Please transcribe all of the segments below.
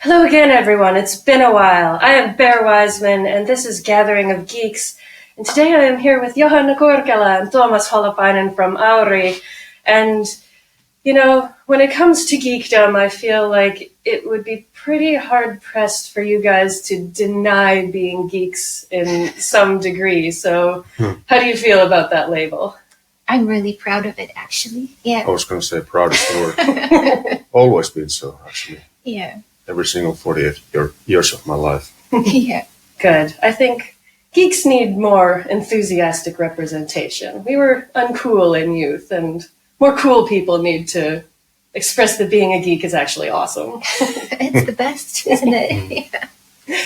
Hello again, everyone. It's been a while. I am Bear Wiseman, and this is Gathering of Geeks. And today I am here with Johanna Kurkela and Tuomas Holopainen from Auri. And, when it comes to geekdom, I feel like it would be pretty hard-pressed for you guys to deny being geeks in some degree. So how do you feel about that label? I'm really proud of it, actually. Yeah. I was going to say proud is the word. Always been so, actually. Yeah. Every single 48 years of my life. Yeah. Good. I think geeks need more enthusiastic representation. We were uncool in youth, and more cool people need to express that being a geek is actually awesome. It's the best, isn't it? Yeah.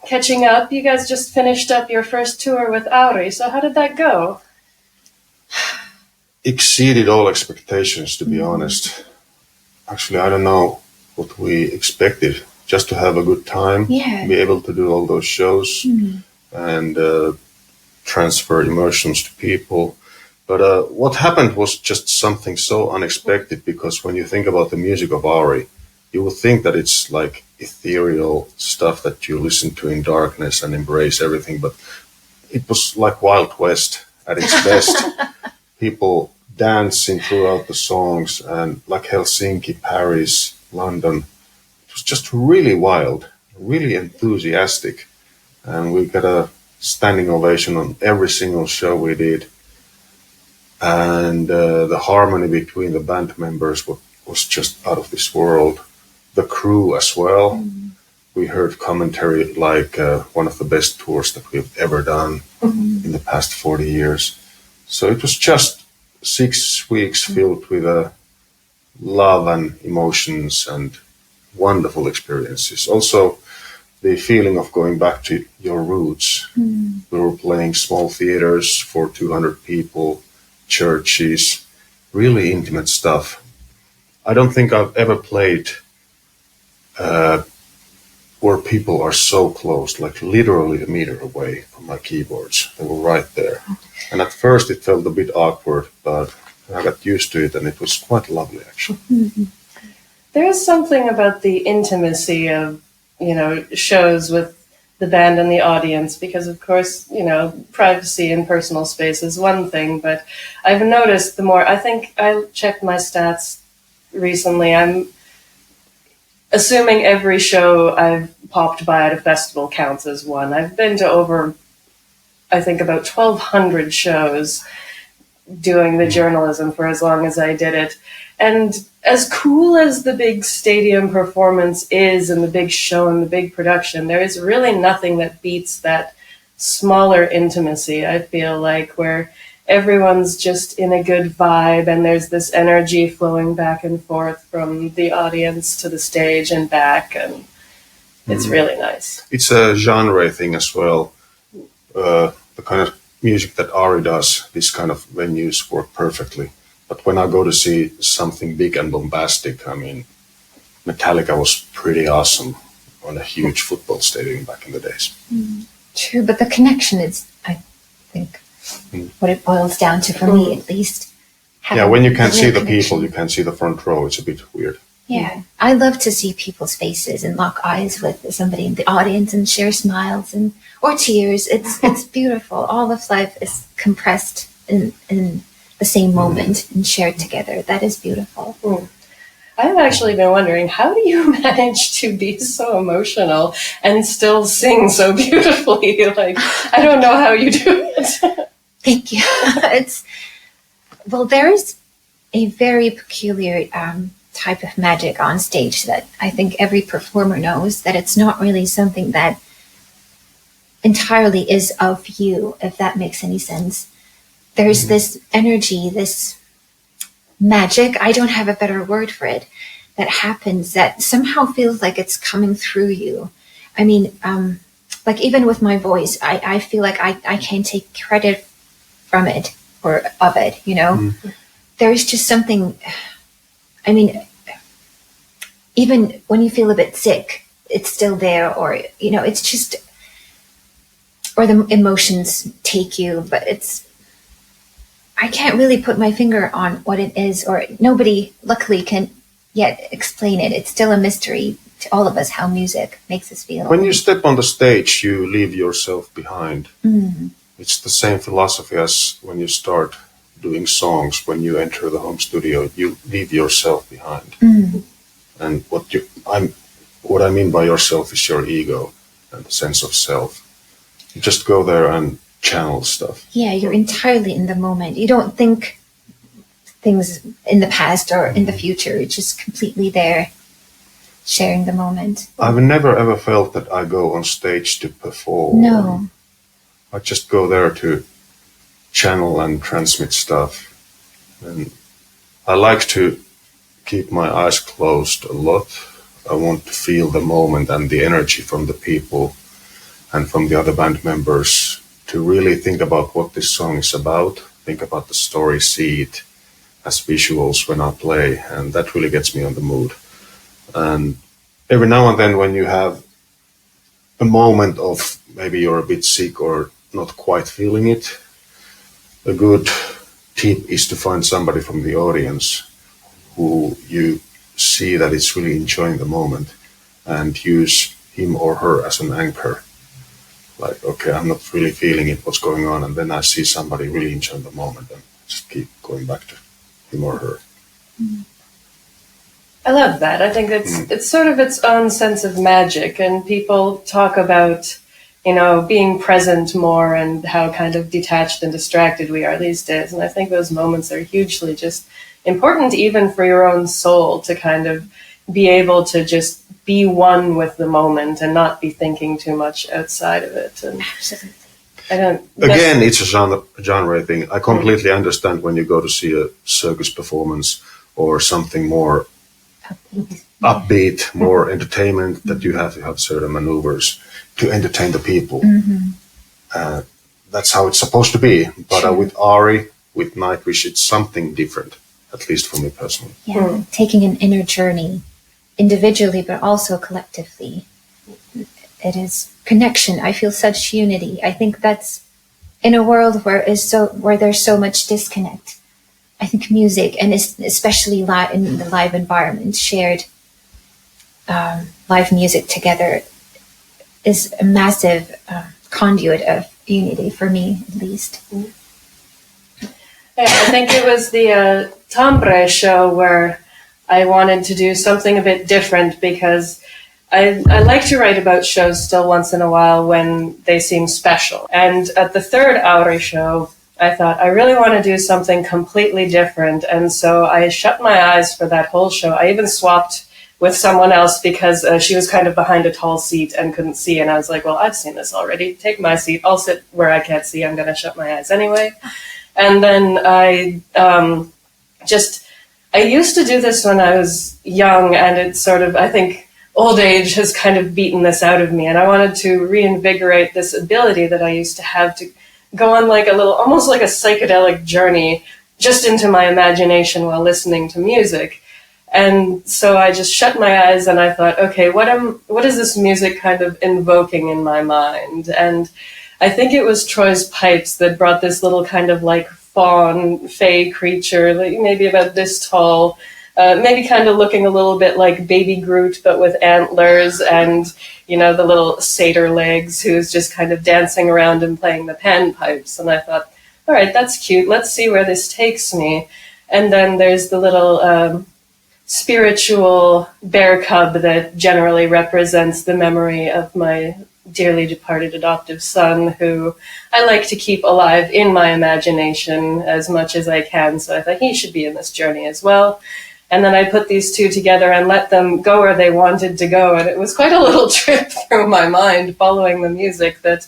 Catching up, you guys just finished up your first tour with Auri, so how did that go? Exceeded all expectations, to be honest. Actually, I don't know what we expected. Just to have a good time, be able to do all those shows and transfer emotions to people. But what happened was just something so unexpected, because when you think about the music of Auri, you would think that it's like ethereal stuff that you listen to in darkness and embrace everything, but it was like Wild West at its best. People dancing throughout the songs, and like Helsinki, Paris, London. It was just really wild, really enthusiastic, and we got a standing ovation on every single show we did. And the harmony between the band members was just out of this world. The crew as well. We heard commentary like one of the best tours that we've ever done in the past 40 years. So it was just 6 weeks filled with love and emotions and wonderful experiences. Also, the feeling of going back to your roots. We were playing small theaters for 200 people, churches, really intimate stuff. I don't think I've ever played where people are so close, like literally a meter away from my keyboards. They were right there. And at first it felt a bit awkward, but I got used to it, and it was quite lovely, actually. There is something about the intimacy of, shows with the band and the audience, because of course, privacy and personal space is one thing, but I've noticed I think I checked my stats recently, I'm assuming every show I've popped by at a festival counts as one. I've been to over, I think, about 1,200 shows doing the journalism for as long as I did it. And as cool as the big stadium performance is, and the big show and the big production, there is really nothing that beats that smaller intimacy, I feel like, where everyone's just in a good vibe, and there's this energy flowing back and forth from the audience to the stage and back, and it's really nice. It's a genre thing as well. The kind of music that Auri does, these kind of venues work perfectly. But when I go to see something big and bombastic, I mean, Metallica was pretty awesome on a huge football stadium back in the days. True, but the connection is, I think, what it boils down to for me, at least. Yeah, when you can't see the people, you can't see the front row. It's a bit weird. Yeah, I love to see people's faces and lock eyes with somebody in the audience and share smiles or tears. It's beautiful. All of life is compressed in the same moment and shared together. That is beautiful. I've actually been wondering, how do you manage to be so emotional and still sing so beautifully? Like, I don't know how you do it. Thank you. There's a very peculiar type of magic on stage that I think every performer knows, that it's not really something that entirely is of you, if that makes any sense. There's this energy, this magic, I don't have a better word for it, that happens that somehow feels like it's coming through you. I mean, like even with my voice, I feel like I can't take credit from it or of it, you know. There's just something, I mean, even when you feel a bit sick, it's still there, or, you know, it's just, or the emotions take you, but I can't really put my finger on what it is, or nobody luckily can yet explain it. It's still a mystery to all of us how music makes us feel. When you step on the stage, you leave yourself behind. It's the same philosophy as when you start doing songs. When you enter the home studio, you leave yourself behind. And what I mean by yourself is your ego and the sense of self. You just go there and channel stuff. Yeah, you're entirely in the moment. You don't think things in the past or in the future. You're just completely there, sharing the moment. I've never ever felt that I go on stage to perform. No. I just go there to channel and transmit stuff. And I like to keep my eyes closed a lot. I want to feel the moment and the energy from the people and from the other band members, to really think about what this song is about, think about the story, see it as visuals when I play, and that really gets me on the mood. And every now and then when you have a moment of maybe you're a bit sick or not quite feeling it, a good tip is to find somebody from the audience who you see that is really enjoying the moment and use him or her as an anchor. Like, okay, I'm not really feeling it, what's going on? And then I see somebody really enjoying the moment and just keep going back to him or her. I love that. I think it's sort of its own sense of magic, and people talk about, you know, being present more and how kind of detached and distracted we are these days. And I think those moments are hugely just important, even for your own soul, to kind of be able to just be one with the moment and not be thinking too much outside of it. And Absolutely. I don't. Again, it's a genre thing. I completely understand when you go to see a circus performance or something more upbeat, more entertainment, that you have to have certain maneuvers to entertain the people. That's how it's supposed to be. But with Auri, with Nightwish, it's something different, at least for me personally. Yeah, taking an inner journey individually, but also collectively. It is connection. I feel such unity. I think that's in a world where there's so much disconnect. I think music, and especially in the live environment, shared live music together is a massive conduit of unity for me, at least. Yeah, I think it was the Tambre show where I wanted to do something a bit different, because I like to write about shows still once in a while when they seem special. And at the third Auri show, I thought, I really want to do something completely different. And so I shut my eyes for that whole show. I even swapped with someone else because she was kind of behind a tall seat and couldn't see. And I was like, well, I've seen this already. Take my seat. I'll sit where I can't see. I'm going to shut my eyes anyway. And then I used to do this when I was young, and it's sort of, I think, old age has kind of beaten this out of me. And I wanted to reinvigorate this ability that I used to have to go on like a little, almost like a psychedelic journey just into my imagination while listening to music. And so I just shut my eyes and I thought, okay, what is this music kind of invoking in my mind? And I think it was Troy's pipes that brought this little kind of like fawn, fey creature, like maybe about this tall, maybe kind of looking a little bit like Baby Groot, but with antlers and, you know, the little satyr legs, who's just kind of dancing around and playing the panpipes. And I thought, all right, that's cute. Let's see where this takes me. And then there's the little spiritual bear cub that generally represents the memory of my dearly departed adoptive son, who I like to keep alive in my imagination as much as I can. So I thought he should be in this journey as well. And then I put these two together and let them go where they wanted to go. And it was quite a little trip through my mind following the music, that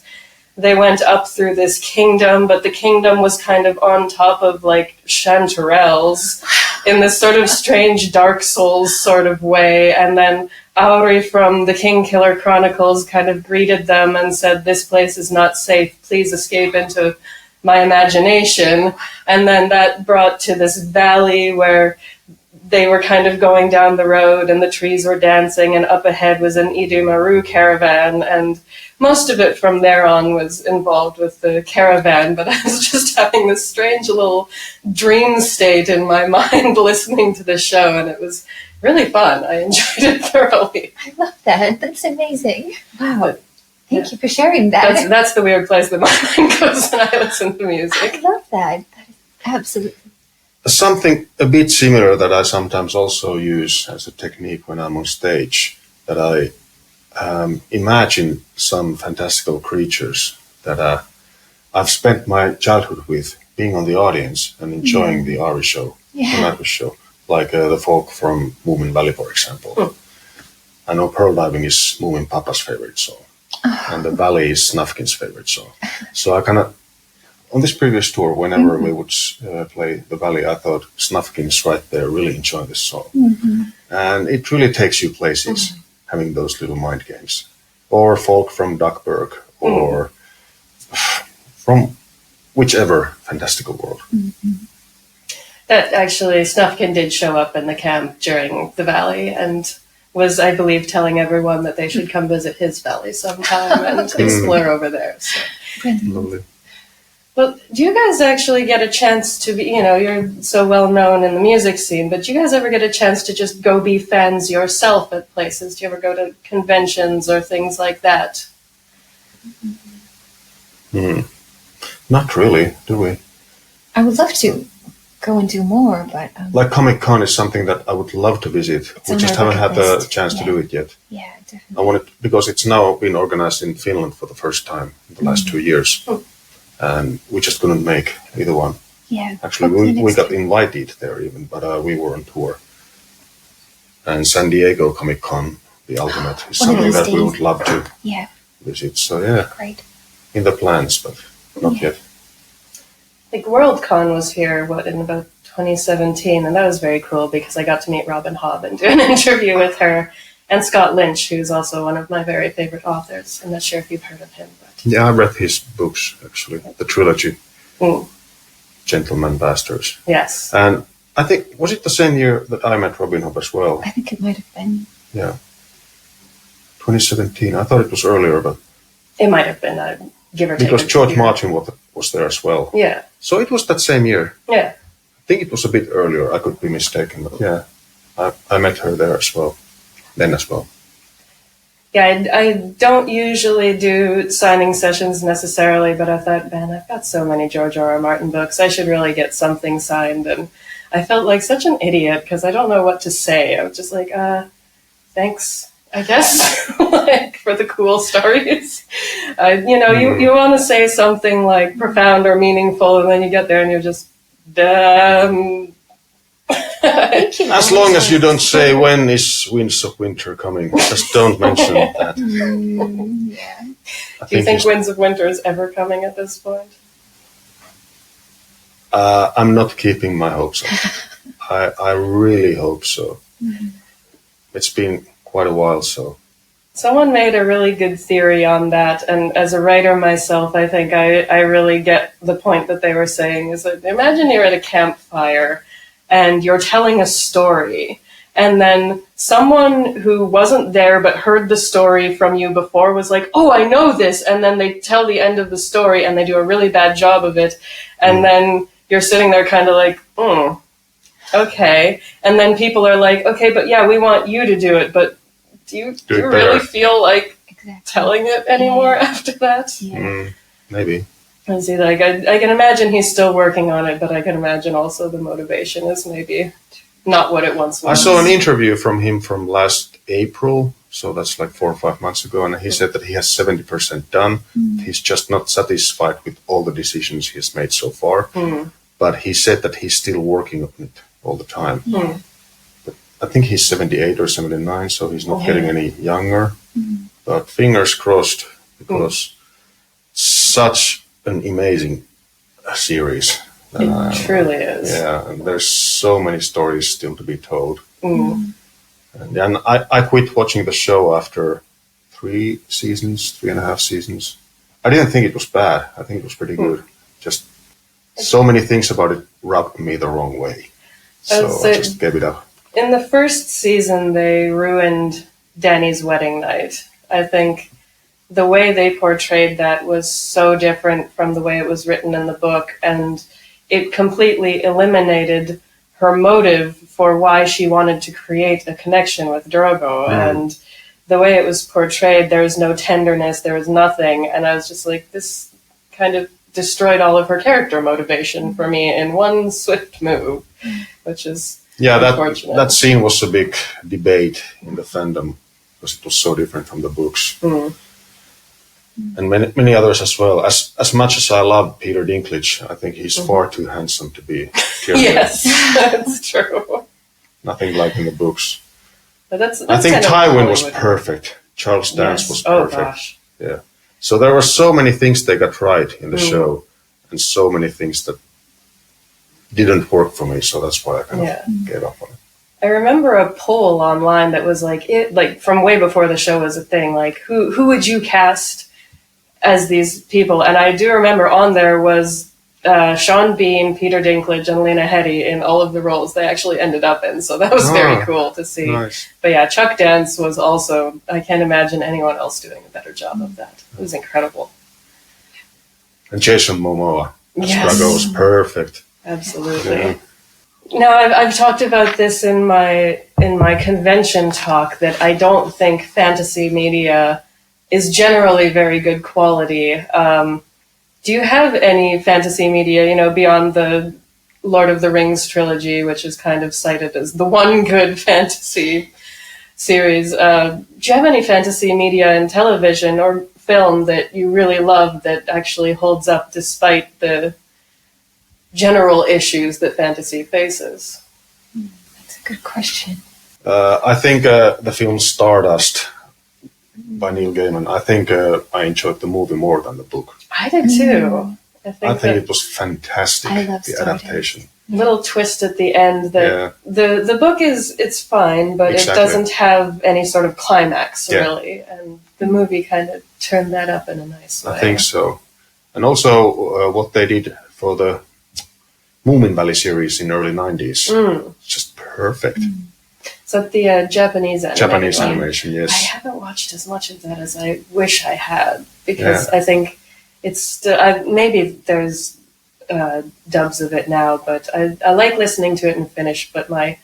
they went up through this kingdom, but the kingdom was kind of on top of like chanterelles in this sort of strange Dark Souls sort of way. And then Auri from the King Killer Chronicles kind of greeted them and said, "This place is not safe. Please escape into my imagination." And then that brought to this valley where they were kind of going down the road and the trees were dancing, and up ahead was an Idumaru caravan, and most of it from there on was involved with the caravan, but I was just having this strange little dream state in my mind listening to the show, and it was really fun. I enjoyed it thoroughly. I love that. That's amazing. Wow. Thank you for sharing that. That's the weird place that my mind goes when I listen to music. I love that. That is absolutely. Something a bit similar that I sometimes also use as a technique when I'm on stage, that I imagine some fantastical creatures that I've spent my childhood with, being on the audience and enjoying the Auri show, the Nightwish show, like the folk from Moomin Valley, for example. I know Pearl Diving is Moomin Papa's favorite song, and the Valley is Snufkin's favorite song. So I kind of, on this previous tour, whenever we would play the Valley, I thought Snufkin's right there, really enjoying this song. And it really takes you places, having those little mind games. Or folk from Duckburg, or from whichever fantastical world. That actually, Snufkin did show up in the camp during the Valley and was, I believe, telling everyone that they should come visit his Valley sometime and explore over there. So. Lovely. Well, do you guys actually get a chance to be, you're so well known in the music scene, but do you guys ever get a chance to just go be fans yourself at places? Do you ever go to conventions or things like that? Not really, do we? I would love to go and do more, but... like Comic-Con is something that I would love to visit. We just haven't had the chance to do it yet. Yeah, definitely. I want it, because it's now been organized in Finland for the first time in the last 2 years. And we just couldn't make either one. Yeah. Actually, we got invited there even, but we were on tour. And San Diego Comic-Con, the ultimate, is something that we would love to visit. So yeah, great. In the plans, but not yet. I think WorldCon was here, in about 2017, and that was very cool because I got to meet Robin Hobb and do an interview with her, and Scott Lynch, who's also one of my very favorite authors. I'm not sure if you've heard of him. But... yeah, I read his books, actually, the trilogy, Gentleman Bastards. Yes. And I think, was it the same year that I met Robin Hobb as well? I think it might have been. Yeah. 2017. I thought it was earlier, but... it might have been, give or take. Because George Martin was there as well. Yeah. So it was that same year. Yeah. I think it was a bit earlier. I could be mistaken, but yeah, I met her there as well. Then as well. Yeah, I don't usually do signing sessions necessarily, but I thought, man, I've got so many George R.R. Martin books. I should really get something signed. And I felt like such an idiot because I don't know what to say. I was just like, thanks, I guess, like for the cool stories. You want to say something like profound or meaningful, and then you get there and you're just, as long as you don't say when is Winds of Winter coming, just don't mention that. Yeah. Do you think Winds of Winter is ever coming at this point? I'm not keeping my hopes up. I really hope so. It's been quite a while, so. Someone made a really good theory on that, and as a writer myself, I think I really get the point that they were saying, is that imagine you're at a campfire and you're telling a story, and then someone who wasn't there but heard the story from you before was like, oh, I know this, and then they tell the end of the story and they do a really bad job of it, and then you're sitting there kind of like, okay, and then people are like, okay, but yeah, we want you to do it, but do you really feel like telling it anymore after that? Yeah. Maybe. I see, like, I can imagine he's still working on it, but I can imagine also the motivation is maybe not what it once was. I saw an interview from him from last April, so that's like 4 or 5 months ago, and he said that he has 70% done. He's just not satisfied with all the decisions he has made so far, but he said that he's still working on it all the time. But I think he's 78 or 79, so he's not getting any younger, but fingers crossed, because such an amazing series. It truly is. Yeah, and there's so many stories still to be told. And then I quit watching the show after 3.5 seasons. I didn't think it was bad. I think it was pretty good. Just so many things about it rubbed me the wrong way. So I just gave it up. In the first season, they ruined Danny's wedding night. I think the way they portrayed that was so different from the way it was written in the book, and it completely eliminated her motive for why she wanted to create a connection with Drogo. And the way it was portrayed, there was no tenderness, there was nothing. And I was just like, this kind of destroyed all of her character motivation for me in one swift move, which is unfortunate. That scene was a big debate in the fandom because it was so different from the books. And many others as well. As much as I love Peter Dinklage, I think he's far too handsome to be Tyrion. Yes, that's true. Nothing like in the books. But that's I think kind of Tywin was perfect. Charles Dance was perfect. Oh, gosh. Yeah. So there were so many things they got right in the show, and so many things that didn't work for me. So that's why I kind of gave up on it. I remember a poll online that was like from way before the show was a thing. Like, who would you cast as these people? And I do remember on there was Sean Bean, Peter Dinklage, and Lena Headey in all of the roles they actually ended up in. So that was very cool to see. Nice. But yeah, Chuck Dance was also, I can't imagine anyone else doing a better job of that. It was incredible. And Jason Momoa as Drogo was perfect. Absolutely. Yeah. Now, I've talked about this in my convention talk that I don't think fantasy media is generally very good quality. Do you have any fantasy media, beyond the Lord of the Rings trilogy, which is kind of cited as the one good fantasy series? Do you have any fantasy media in television or film that you really love that actually holds up despite the general issues that fantasy faces? That's a good question. I think the film Stardust by Neil Gaiman, I think I enjoyed the movie more than the book. I did too. I think it was fantastic, I love the Stardust. adaptation. Little twist at the end that the book it's fine, but Exactly. it doesn't have any sort of climax really, and the movie kind of turned that up in a nice way. I think so. And also what they did for the Moomin Valley series in early 90s, just perfect. So the Japanese animation, yes. I haven't watched as much of that as I wish I had, because I think it's still, maybe there's dubs of it now, but I like listening to it in Finnish, but my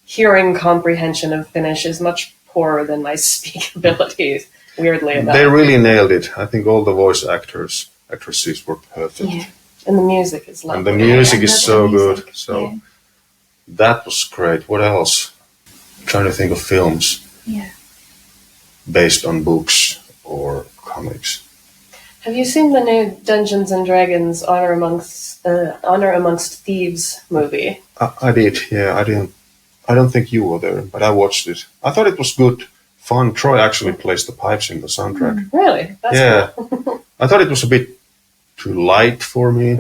hearing comprehension of Finnish is much poorer than my speak ability, weirdly enough. They really nailed it. I think all the voice actresses were perfect. Yeah. And the music is lovely. And the music is so music. good. So that was great. What else? I'm trying to think of films based on books or comics. Have you seen the new Dungeons and Dragons Honor Amongst Thieves movie? I did, yeah. I don't think you were there, but I watched it. I thought it was good, fun. Troy actually plays the pipes in the soundtrack. Really? That's cool. I thought it was a bit too light for me.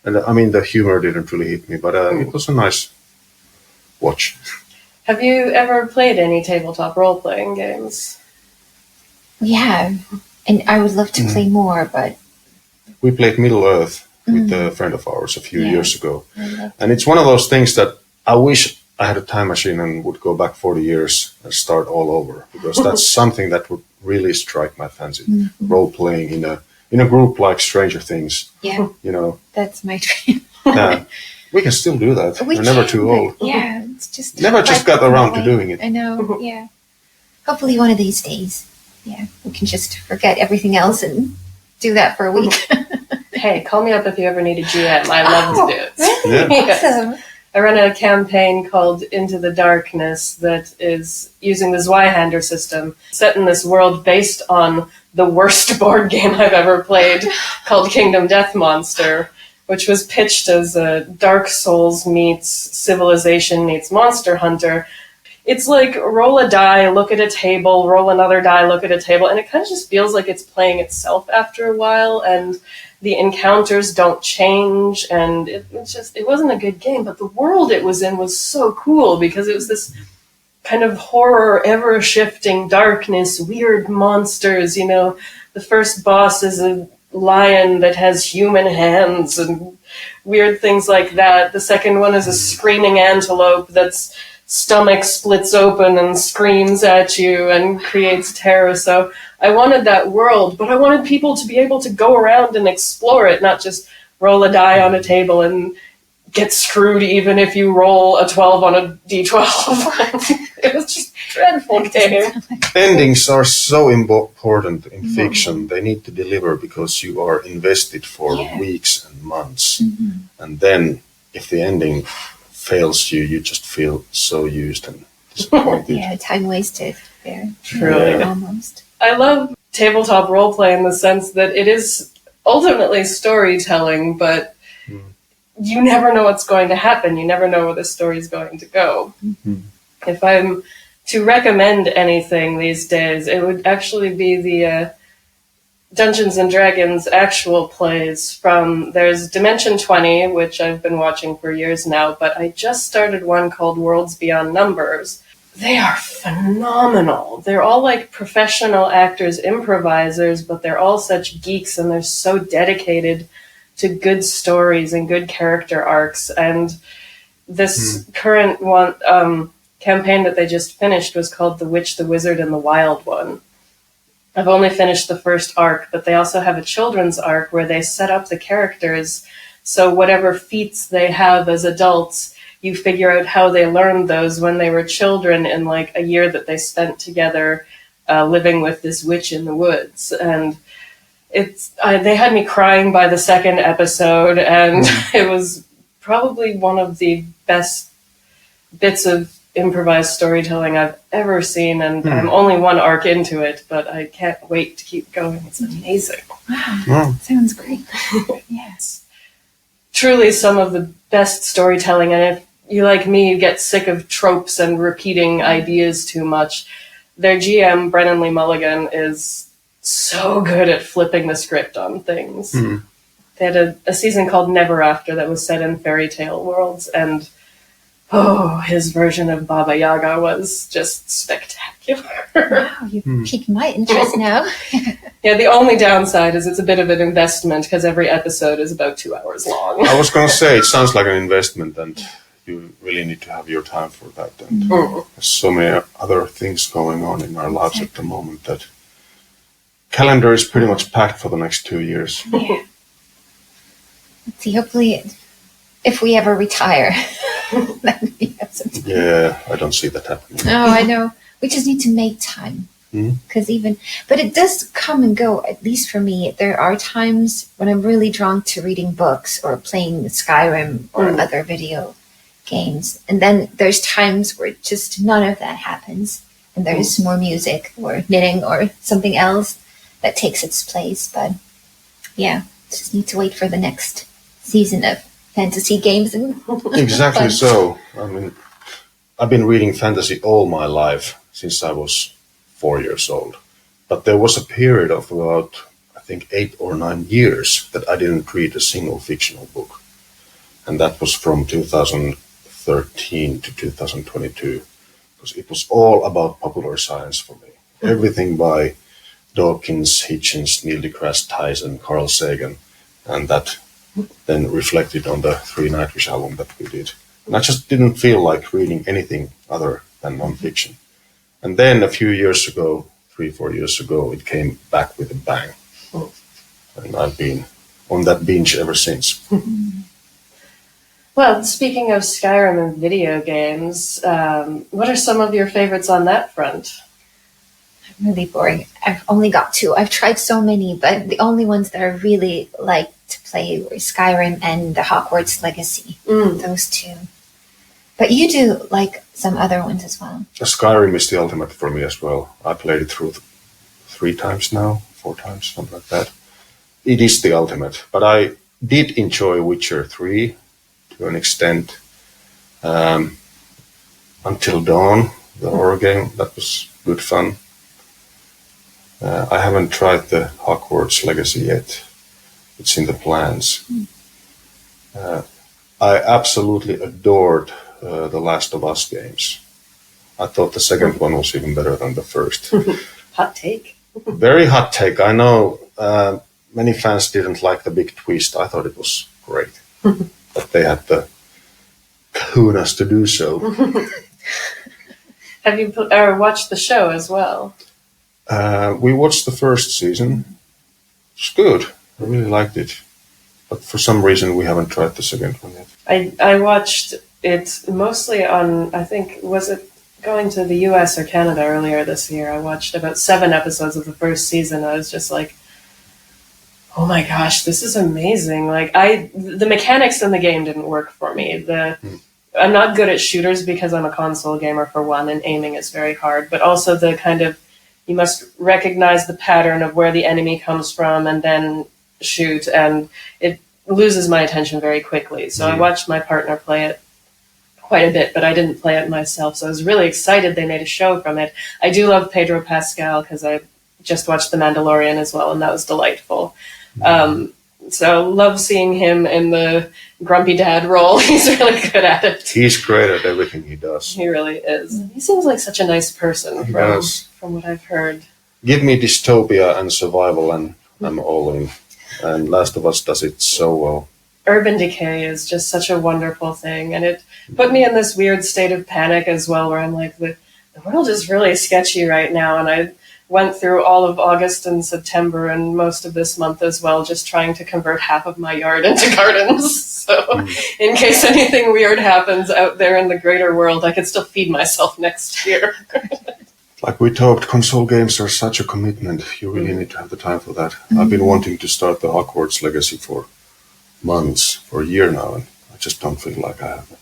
And I mean, the humor didn't really hit me, but it was a nice watch. Have you ever played any tabletop role-playing games? Yeah, and I would love to play more, but... We played Middle-earth with a friend of ours a few years ago. And it's one of those things that I wish I had a time machine and would go back 40 years and start all over, because that's something that would really strike my fancy. Role-playing in a group like Stranger Things. Yeah, that's my dream. Yeah, we can still do that. We're never too old. Yeah, it's just... Never just got around to doing it. I know, yeah. Hopefully one of these days, we can just forget everything else and do that for a week. Hey, call me up if you ever need a GM. I love to do it. Really? Yes. Awesome. I run a campaign called Into the Darkness that is using the Zweihander system, set in this world based on the worst board game I've ever played, called Kingdom Death Monster, which was pitched as a Dark Souls meets Civilization meets Monster Hunter. It's like roll a die, look at a table, roll another die, look at a table, and it kind of just feels like it's playing itself after a while, and the encounters don't change, and it wasn't a good game, but the world it was in was so cool, because it was this kind of horror, ever-shifting darkness, weird monsters, you know. The first boss is a lion that has human hands and weird things like that. The second one is a screaming antelope that's stomach splits open and screams at you and creates terror. So I wanted that world, but I wanted people to be able to go around and explore it, not just roll a die on a table and get screwed even if you roll a 12 on a d12. It was just a dreadful game. Endings are so important in fiction. They need to deliver because you are invested for weeks and months. And then if the ending fails you, you just feel so used and disappointed. Time wasted there. Truly. Almost. I love tabletop roleplay in the sense that it is ultimately storytelling, but you never know what's going to happen. You never know where the story's going to go. If I'm to recommend anything these days, it would actually be the Dungeons and Dragons actual plays from, there's Dimension 20, which I've been watching for years now, but I just started one called Worlds Beyond Numbers. They are phenomenal. They're all like professional actors, improvisers, but they're all such geeks and they're so dedicated to good stories and good character arcs. And this current one campaign that they just finished was called The Witch, the Wizard, and the Wild One. I've only finished the first arc, but they also have a children's arc where they set up the characters so whatever feats they have as adults, you figure out how they learned those when they were children in like a year that they spent together living with this witch in the woods. And they had me crying by the second episode, and it was probably one of the best bits of improvised storytelling I've ever seen, and I'm only one arc into it, but I can't wait to keep going. It's amazing. Wow. Sounds great. Yes. Truly some of the best storytelling, and if you, like me, you get sick of tropes and repeating ideas too much, their GM, Brennan Lee Mulligan, is so good at flipping the script on things. They had a season called Never After that was set in fairy tale worlds, and his version of Baba Yaga was just spectacular. Wow, you piqued my interest now. Yeah, the only downside is it's a bit of an investment because every episode is about 2 hours long. I was going to say, it sounds like an investment and you really need to have your time for that. And there's so many other things going on in our lives at the moment that calendar is pretty much packed for the next 2 years. Yeah. Let's see, hopefully if we ever retire, then we have some time. Yeah, I don't see that happening. No, I know. We just need to make time. Because but it does come and go, at least for me. There are times when I'm really drawn to reading books or playing Skyrim or other video games. And then there's times where just none of that happens. And there's more music or knitting or something else that takes its place. But yeah, just need to wait for the next season of fantasy games. Exactly so. I mean, I've been reading fantasy all my life since I was 4 years old. But there was a period of about, I think, 8 or 9 years that I didn't read a single fictional book. And that was from 2013 to 2022. Because it was all about popular science for me. Everything by Dawkins, Hitchens, Neil deGrasse Tyson, Carl Sagan. And that then reflected on the 3 Nightwish album that we did. And I just didn't feel like reading anything other than non-fiction. And then a few years ago, 3-4 years ago, it came back with a bang. And I've been on that binge ever since. Well, speaking of Skyrim and video games, what are some of your favorites on that front? I'm really boring. I've only got 2. I've tried so many, but the only ones that I really liked to play were Skyrim and the Hogwarts Legacy. Those 2. But you do like some other ones as well. Skyrim is the ultimate for me as well. I played it through 3 times now, 4 times, something like that. It is the ultimate. But I did enjoy Witcher 3 to an extent. Until Dawn, the horror game, that was good fun. I haven't tried the Hogwarts Legacy yet. It's in the plans. I absolutely adored the Last of Us games. I thought the second one was even better than the first. Hot take. Very hot take. I know many fans didn't like the big twist. I thought it was great. But they had the kahunas to do so. Have you watched the show as well? We watched the first season. It's good. I really liked it. But for some reason, we haven't tried the second one yet. I watched it mostly on, I think, was it going to the US or Canada earlier this year? I watched about 7 episodes of the first season. I was just like, oh my gosh, this is amazing. Like, the mechanics in the game didn't work for me. I'm not good at shooters because I'm a console gamer, for one, and aiming is very hard. But also the kind of, you must recognize the pattern of where the enemy comes from and then shoot, and it loses my attention very quickly. So I watched my partner play it quite a bit, but I didn't play it myself. So I was really excited they made a show from it. I do love Pedro Pascal because I just watched The Mandalorian as well, and that was delightful. So love seeing him in the grumpy dad role. He's really good at it. He's great at everything he does. He really is. He seems like such a nice person from what I've heard. Give me dystopia and survival and I'm all in. And Last of Us does it so well. Urban decay is just such a wonderful thing. And it put me in this weird state of panic as well, where I'm like, the world is really sketchy right now. And I went through all of August and September and most of this month as well, just trying to convert half of my yard into gardens. So in case anything weird happens out there in the greater world, I can still feed myself next year. Like we talked, console games are such a commitment. You really need to have the time for that. I've been wanting to start the Hogwarts Legacy for months, for a year now, and I just don't feel like I have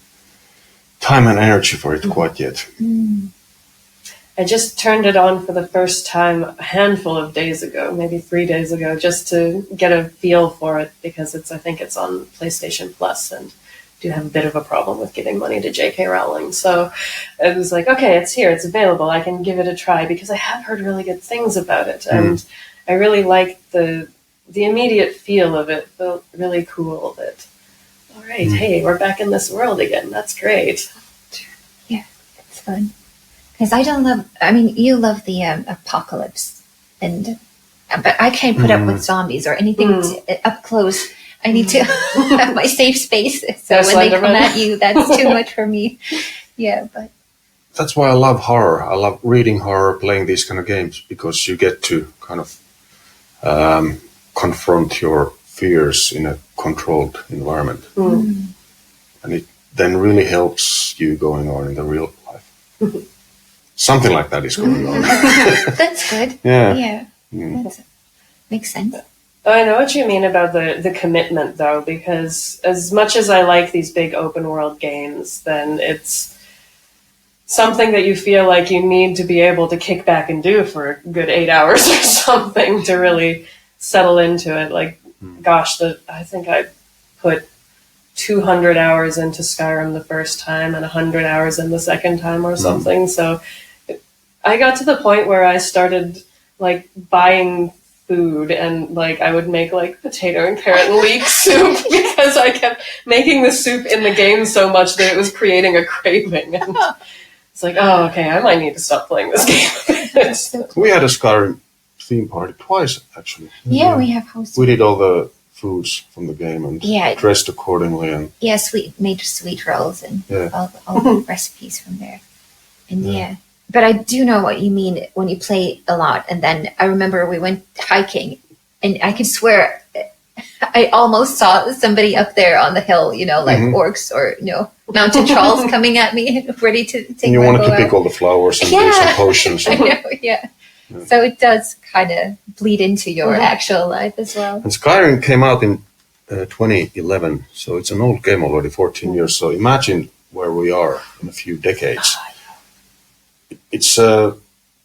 time and energy for it quite yet. I just turned it on for the first time a handful of days ago, maybe 3 days ago, just to get a feel for it, because I think it's on PlayStation Plus, and do have a bit of a problem with giving money to J.K. Rowling. So it was like, okay, it's here, it's available, I can give it a try, because I have heard really good things about it. And I really liked the immediate feel of it. Felt really cool that, all right, hey, we're back in this world again. That's great. Yeah, it's fun. Because you love the apocalypse, but I can't put up with zombies or anything up close. I need to have my safe space. So when they come at you, that's too much for me. Yeah, but that's why I love horror. I love reading horror, playing these kind of games, because you get to kind of confront your fears in a controlled environment. And it then really helps you going on in the real life. Something like that is going on. That's good. Yeah. That makes sense. I know what you mean about the commitment, though, because as much as I like these big open world games, then it's something that you feel like you need to be able to kick back and do for a good 8 hours or something to really settle into it. Like, gosh, I think I put 200 hours into Skyrim the first time and 100 hours in the second time or something. So I got to the point where I started like buying food, and like I would make like potato and carrot and leek soup because I kept making the soup in the game so much that it was creating a craving. And it's like, oh, okay, I might need to stop playing this game. We had a Skyrim theme party twice, actually. Yeah, we have hosted. We did all the foods from the game and dressed accordingly. And made sweet rolls and all the recipes from there. And but I do know what you mean when you play a lot. And then I remember we went hiking, and I could swear I almost saw somebody up there on the hill, like orcs or, mountain trolls coming at me, ready to take and you wanted to pick all the flowers and do some potions. I know, So it does kind of bleed into your actual life as well. And Skyrim came out in 2011, so it's an old game already, 14 years. So imagine where we are in a few decades. It's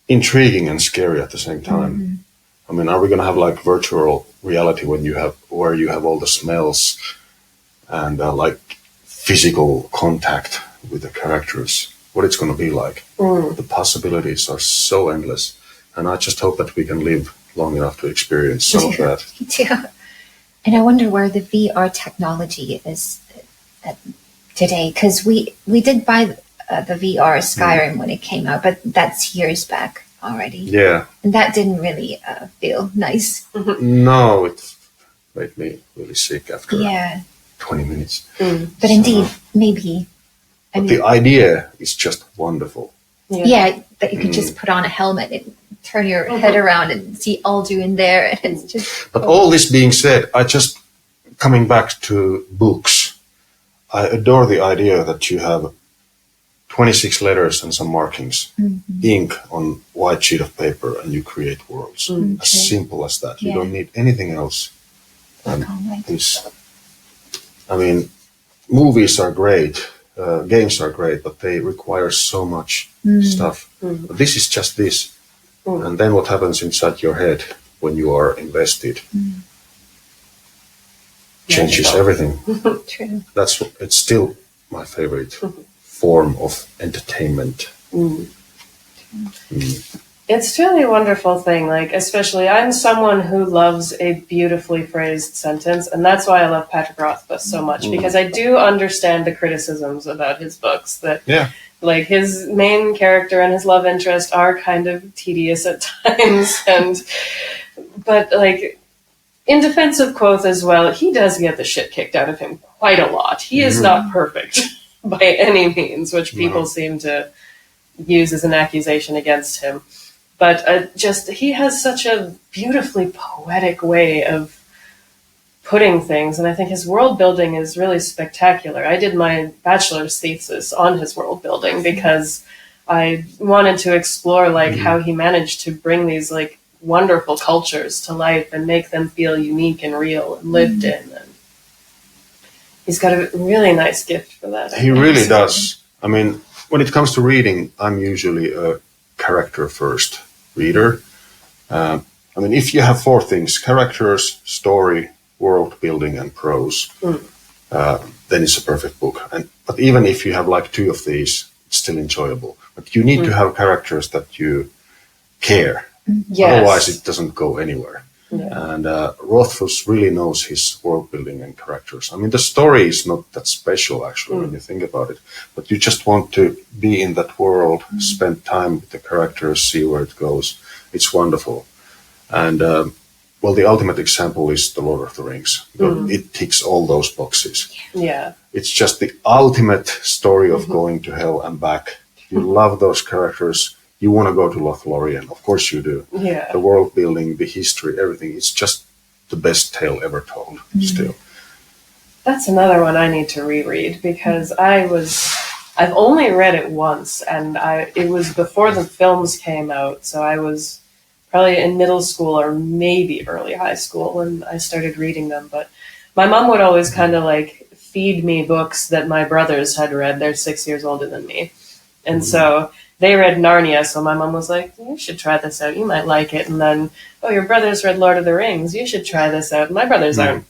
intriguing and scary at the same time. I mean, are we going to have like virtual reality where you have all the smells and like physical contact with the characters? What it's going to be like? The possibilities are so endless, and I just hope that we can live long enough to experience some of that. Me too. And I wonder where the VR technology is today, because we did buy the VR Skyrim when it came out, but that's years back already. Yeah. And that didn't really feel nice. No, it made me really sick after 20 minutes. But indeed, maybe. But the idea is just wonderful. Yeah, that you could just put on a helmet and turn your head around and see Aldu in there. And it's just. But all this being said, coming back to books, I adore the idea that you have 26 letters and some markings, ink on white sheet of paper, and you create worlds. As simple as that. You don't need anything else. Movies are great, games are great, but they require so much stuff. But this is just this. And then what happens inside your head when you are invested changes everything. True. It's still my favorite form of entertainment. It's truly a wonderful thing. Like, especially, I'm someone who loves a beautifully phrased sentence, and that's why I love Patrick Rothfuss so much, because I do understand the criticisms about his books that, like, his main character and his love interest are kind of tedious at times, but like, in defense of Quoth as well, he does get the shit kicked out of him quite a lot. He is not perfect by any means, which people seem to use as an accusation against him. But he has such a beautifully poetic way of putting things, and I think his world building is really spectacular. I did my bachelor's thesis on his world building because I wanted to explore like how he managed to bring these like wonderful cultures to life and make them feel unique and real and lived in. And he's got a really nice gift for that. He really does. I mean, when it comes to reading, I'm usually a character first reader. If you have four things: characters, story, world building, and prose, then it's a perfect book. But even if you have like two of these, it's still enjoyable. But you need to have characters that you care. Otherwise, it doesn't go anywhere. And Rothfuss really knows his world building and characters. I mean, the story is not that special, actually, when you think about it. But you just want to be in that world, spend time with the characters, see where it goes. It's wonderful. And, the ultimate example is The Lord of the Rings. Because it ticks all those boxes. Yeah. It's just the ultimate story of going to hell and back. You love those characters. You want to go to Lothlorien. Of course you do. Yeah. The world building, the history, everything. It's just the best tale ever told, still. That's another one I need to reread because I've only read it once, and it was before the films came out, so I was probably in middle school or maybe early high school when I started reading them. But my mom would always kind of like feed me books that my brothers had read. They're 6 years older than me. And so they read Narnia, so my mom was like, you should try this out. You might like it. And then, your brothers read Lord of the Rings. You should try this out. My brothers aren't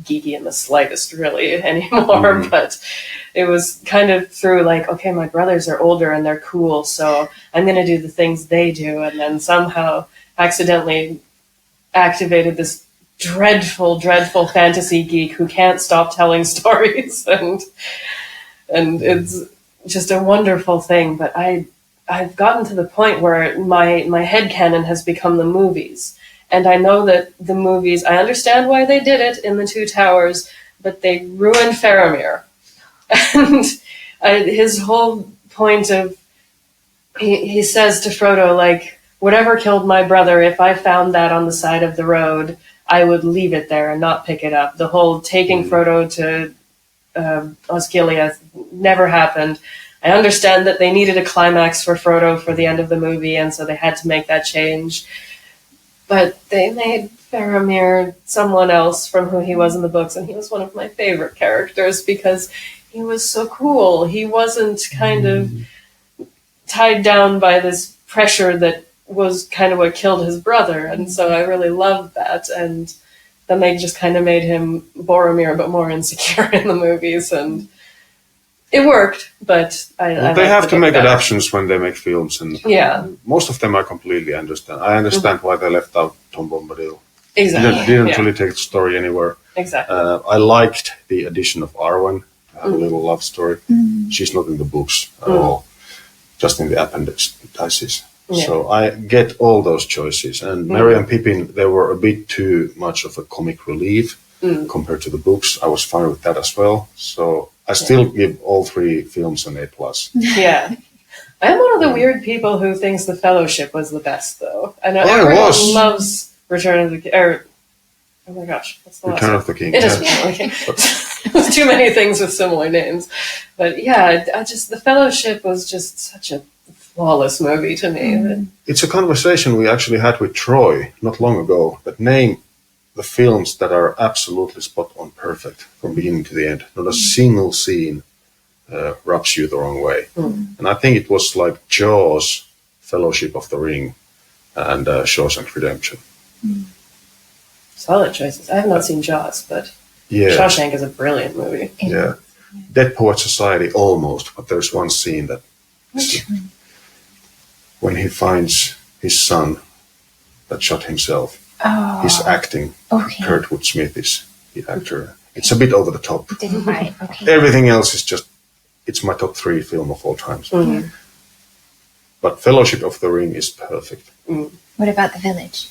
geeky in the slightest, really, anymore. But it was kind of through like, okay, my brothers are older and they're cool, so I'm going to do the things they do. And then somehow accidentally activated this dreadful, dreadful fantasy geek who can't stop telling stories. And it's just a wonderful thing. But I've gotten to the point where my headcanon has become the movies. And I know that the movies, I understand why they did it in The Two Towers, but they ruined Faramir. And his whole point of, he says to Frodo, like, whatever killed my brother, if I found that on the side of the road, I would leave it there and not pick it up. The whole taking Frodo to Osgiliath never happened. I understand that they needed a climax for Frodo for the end of the movie, and so they had to make that change. But they made Faramir someone else from who he was in the books, and he was one of my favorite characters because he was so cool. He wasn't kind of tied down by this pressure that was kind of what killed his brother, and so I really loved that. And then they just kind of made him Boromir, but more insecure in the movies, and it worked, but they have to make adaptations when they make films, and most of them I completely understand. I understand why they left out Tom Bombadil. Exactly. They didn't really take the story anywhere. Exactly. I liked the addition of Arwen. have a little love story. She's not in the books at all, just in the appendices. Yeah. So I get all those choices. And Merry and Pippin, they were a bit too much of a comic relief compared to the books. I was fine with that as well. So I still give all 3 films an A+. Yeah. I'm one of the weird people who thinks The Fellowship was the best, though. I know it everyone was. loves Return of the King. Oh my gosh, what's the last Return one? of the King. It is Return of the King. There's too many things with similar names. But yeah, The Fellowship was just such a flawless movie to me. It's a conversation we actually had with Troy not long ago, that name the films that are absolutely spot on perfect from beginning to the end. Not a single scene rubs you the wrong way. And I think it was like Jaws, Fellowship of the Ring, and Shawshank Redemption. Solid choices. I have not seen Jaws, but Yeah. Shawshank is a brilliant movie. Yeah. Dead Poet Society almost, but there's one scene that Which one? when he finds his son that shot himself, he's acting. Okay. Kurtwood Smith is the actor. It's a bit over the top. Didn't write. Okay. Everything else is just, it's my top 3 film of all times. But Fellowship of the Ring is perfect. What about The Village?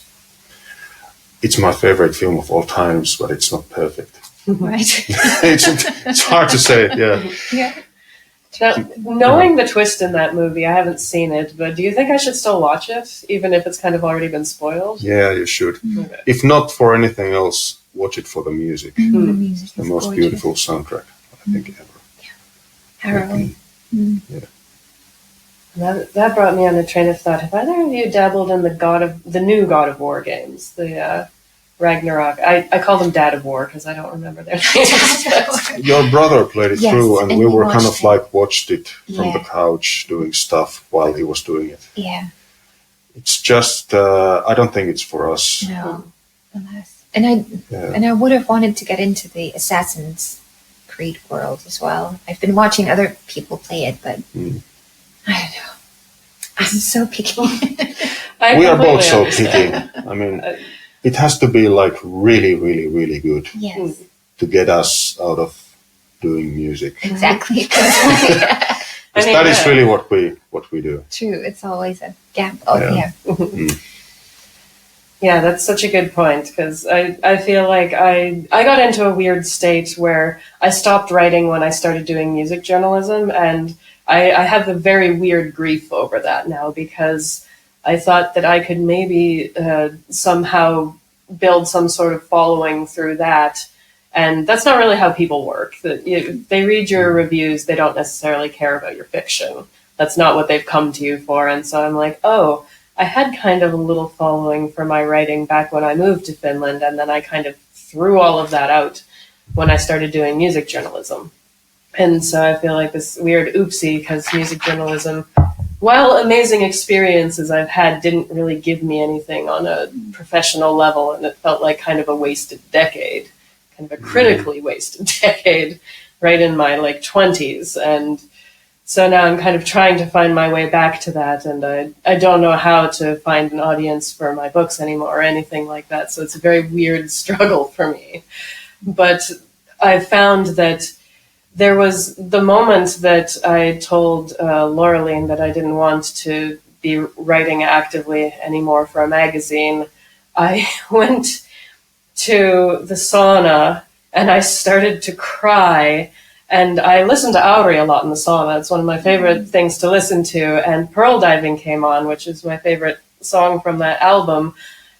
It's my favorite film of all times, but it's not perfect. Right. It's hard to say, yeah. Yeah. Now, knowing the twist in that movie, I haven't seen it, but do you think I should still watch it, even if it's kind of already been spoiled? Yeah, you should. Okay. If not for anything else, watch it for the music. The music The is most gorgeous. beautiful soundtrack, I think, ever. Harrowing. That brought me on a train of thought. Have either of you dabbled in the new God of War games, the Ragnarok? I call them Dad of War because I don't remember their names. Your brother played it Yes, through, and and we we were kind of watched it. like watched it from Yeah. the couch doing stuff while he was doing it. Yeah. It's just, I don't think it's for us. No. Alas. And I would have wanted to get into the Assassin's Creed world as well. I've been watching other people play it, but I don't know. I'm so picky. We are both so completely picky. I mean, it has to be like really, really, really good Yes, to get us out of doing music. exactly. Because that is really what we do. True. It's always a gap. Oh, Yeah. yeah. Yeah, that's such a good point because I feel like I got into a weird state where I stopped writing when I started doing music journalism, and I have a very weird grief over that now because I thought that I could maybe somehow build some sort of following through that. And that's not really how people work. They read your reviews, they don't necessarily care about your fiction. That's not what they've come to you for. And so I'm like, oh, I had kind of a little following for my writing back when I moved to Finland, and then I kind of threw all of that out when I started doing music journalism. And so I feel like this weird oopsie because music journalism, while amazing experiences I've had, didn't really give me anything on a professional level, and it felt like kind of a wasted decade, kind of a critically wasted decade right in my 20s. And so now I'm kind of trying to find my way back to that, and I don't know how to find an audience for my books anymore or anything like that. So it's a very weird struggle for me. But I found that there was the moment that I told Laureline that I didn't want to be writing actively anymore for a magazine. I went to the sauna and I started to cry. And I listened to Auri a lot in the sauna. It's one of my favorite things to listen to. And Pearl Diving came on, which is my favorite song from that album.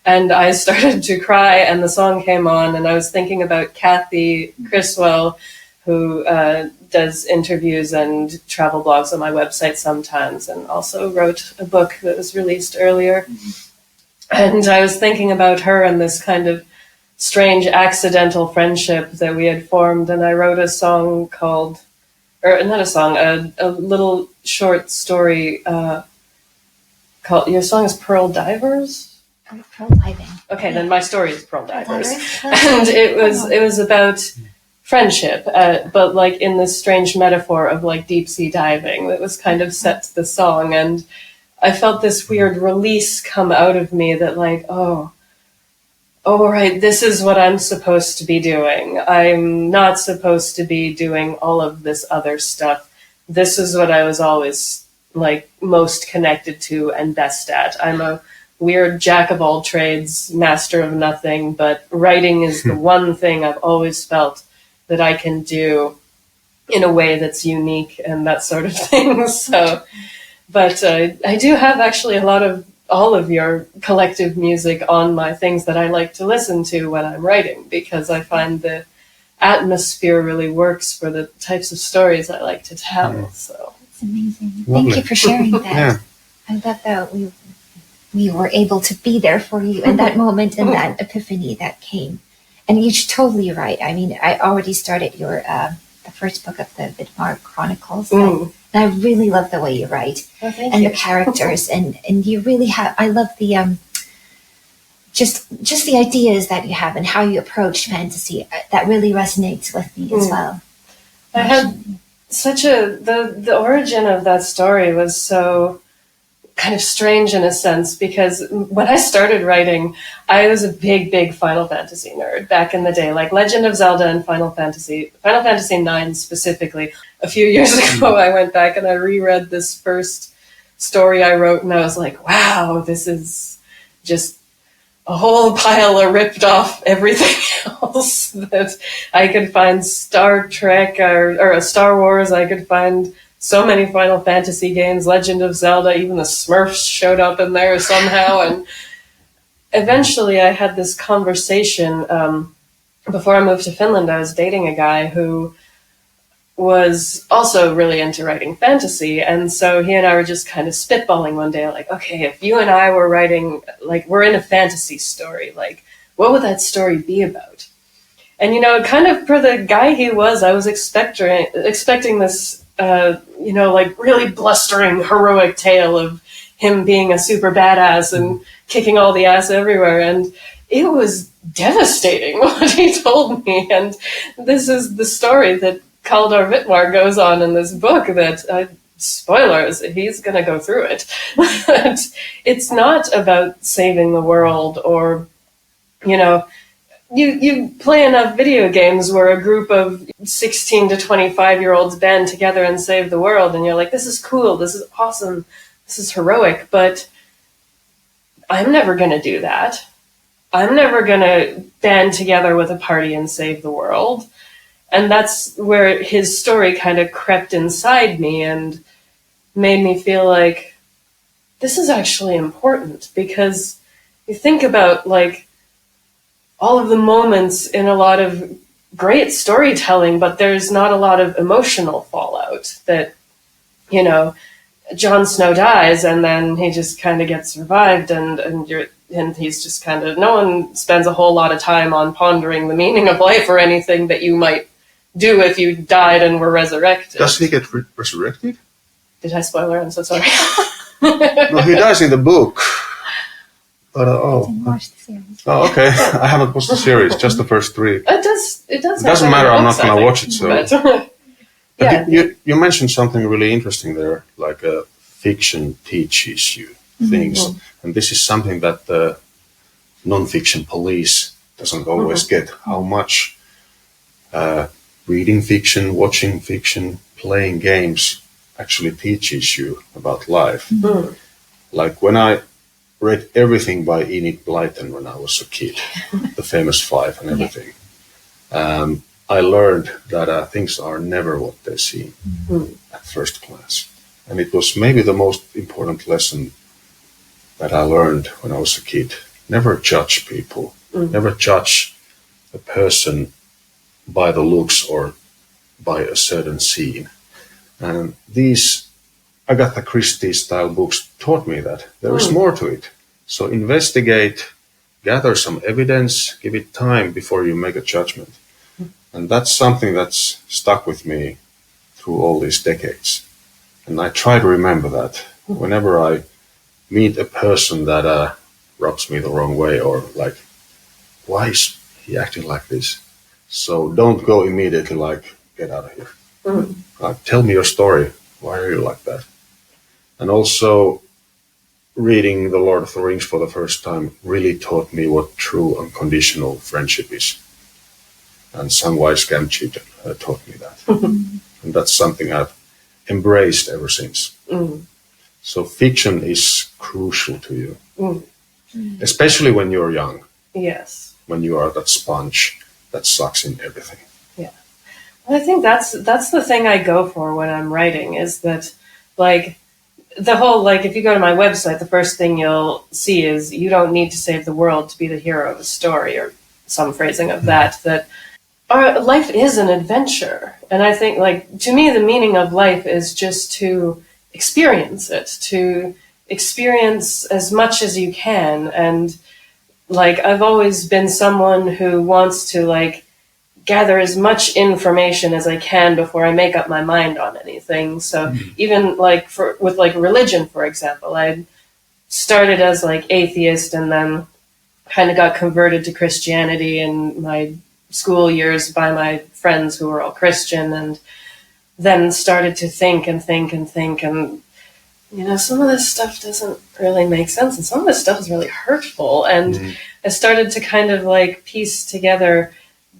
And I started to cry, and the song came on, and I was thinking about Kathy Criswell, who does interviews and travel blogs on my website sometimes, and also wrote a book that was released earlier. And I was thinking about her and this kind of strange accidental friendship that we had formed, and I wrote a song called, or not a song, a little short story called, your song is Pearl Divers? Pearl Diving. Okay, then my story is Pearl Divers. Pearl And it was about friendship, but in this strange metaphor of deep sea diving that was kind of set to the song. And I felt this weird release come out of me that oh, right, this is what I'm supposed to be doing. I'm not supposed to be doing all of this other stuff. This is what I was always like most connected to and best at. I'm a weird jack of all trades, master of nothing, but writing is the one thing I've always felt that I can do in a way that's unique and that sort of thing. So, but I do have actually a lot of all of your collective music on my things that I like to listen to when I'm writing, because I find the atmosphere really works for the types of stories I like to tell. So it's amazing. Lovely. Thank you for sharing that. Yeah. I love that we were able to be there for you in that moment and that epiphany that came. And you're totally right. I mean, I already started your the first book of the Vidmar Chronicles. And I really love the way you write and the characters, and you really have. I love the just the ideas that you have and how you approach fantasy. That really resonates with me as well. I had such the origin of that story was so kind of strange in a sense, because when I started writing, I was a big Final Fantasy nerd back in the day, like Legend of Zelda and Final Fantasy IX specifically. A few years ago, I went back and I reread this first story I wrote, and I was like, wow, this is just a whole pile of ripped off everything else that I could find. Star Trek or Star Wars, I could find so many Final Fantasy games, Legend of Zelda, even the Smurfs showed up in there somehow. And eventually I had this conversation. Before I moved to Finland, I was dating a guy who was also really into writing fantasy. And so he and I were just kind of spitballing one day, like, okay, if you and I were writing, like, we're in a fantasy story, like, what would that story be about? And, you know, kind of for the guy he was, I was expecting this, like really blustering, heroic tale of him being a super badass and kicking all the ass everywhere. And it was devastating what he told me. And this is the story that Kaldor Vidmar goes on in this book that, spoilers, he's going to go through it. But it's not about saving the world or, you know, you play enough video games where a group of 16 to 25-year-olds band together and save the world, and you're like, this is cool, this is awesome, this is heroic, but I'm never going to do that. I'm never going to band together with a party and save the world. And that's where his story kind of crept inside me and made me feel like this is actually important, because you think about, like, all of the moments in a lot of great storytelling, but there's not a lot of emotional fallout. That, you know, Jon Snow dies and then he just kind of gets revived, and he's just kind of, no one spends a whole lot of time on pondering the meaning of life or anything that you might do if you died and were resurrected. Does he get resurrected? Did I spoiler? I'm so sorry. No, he dies in the book. But, I didn't watch the series. Oh, okay. I haven't watched the series, just the first three. It does. It doesn't matter. I'm not going to watch it. So, but, yeah. You mentioned something really interesting there, like fiction teaches you things, and this is something that the non-fiction police doesn't always get. How much reading fiction, watching fiction, playing games actually teaches you about life. Like when I read everything by Enid Blyton when I was a kid, the famous five and everything. I learned that things are never what they seem at first glance. And it was maybe the most important lesson that I learned when I was a kid. Never judge people. Never judge a person by the looks or by a certain scene. And these Agatha Christie style books taught me that there is more to it. So investigate, gather some evidence, give it time before you make a judgment. And that's something that's stuck with me through all these decades. And I try to remember that whenever I meet a person that rubs me the wrong way, or like, why is he acting like this? So don't go immediately like, get out of here. Tell me your story. Why are you like that? And also reading The Lord of the Rings for the first time really taught me what true unconditional friendship is. And Samwise Gamgee taught me that. And that's something I've embraced ever since. So fiction is crucial to you, especially when you're young. Yes. When you are that sponge that sucks in everything. Yeah. I think that's the thing I go for when I'm writing, is that, like, the whole, like, if you go to my website, the first thing you'll see is you don't need to save the world to be the hero of a story, or some phrasing of that our life is an adventure. And I think, like, to me, the meaning of life is just to experience it, to experience as much as you can. And, like, I've always been someone who wants to, like, gather as much information as I can before I make up my mind on anything. So even, like, with like religion, for example, I started as, like, atheist and then kind of got converted to Christianity in my school years by my friends who were all Christian, and then started to think, and you know, some of this stuff doesn't really make sense, and some of this stuff is really hurtful. And I started to kind of, like, piece together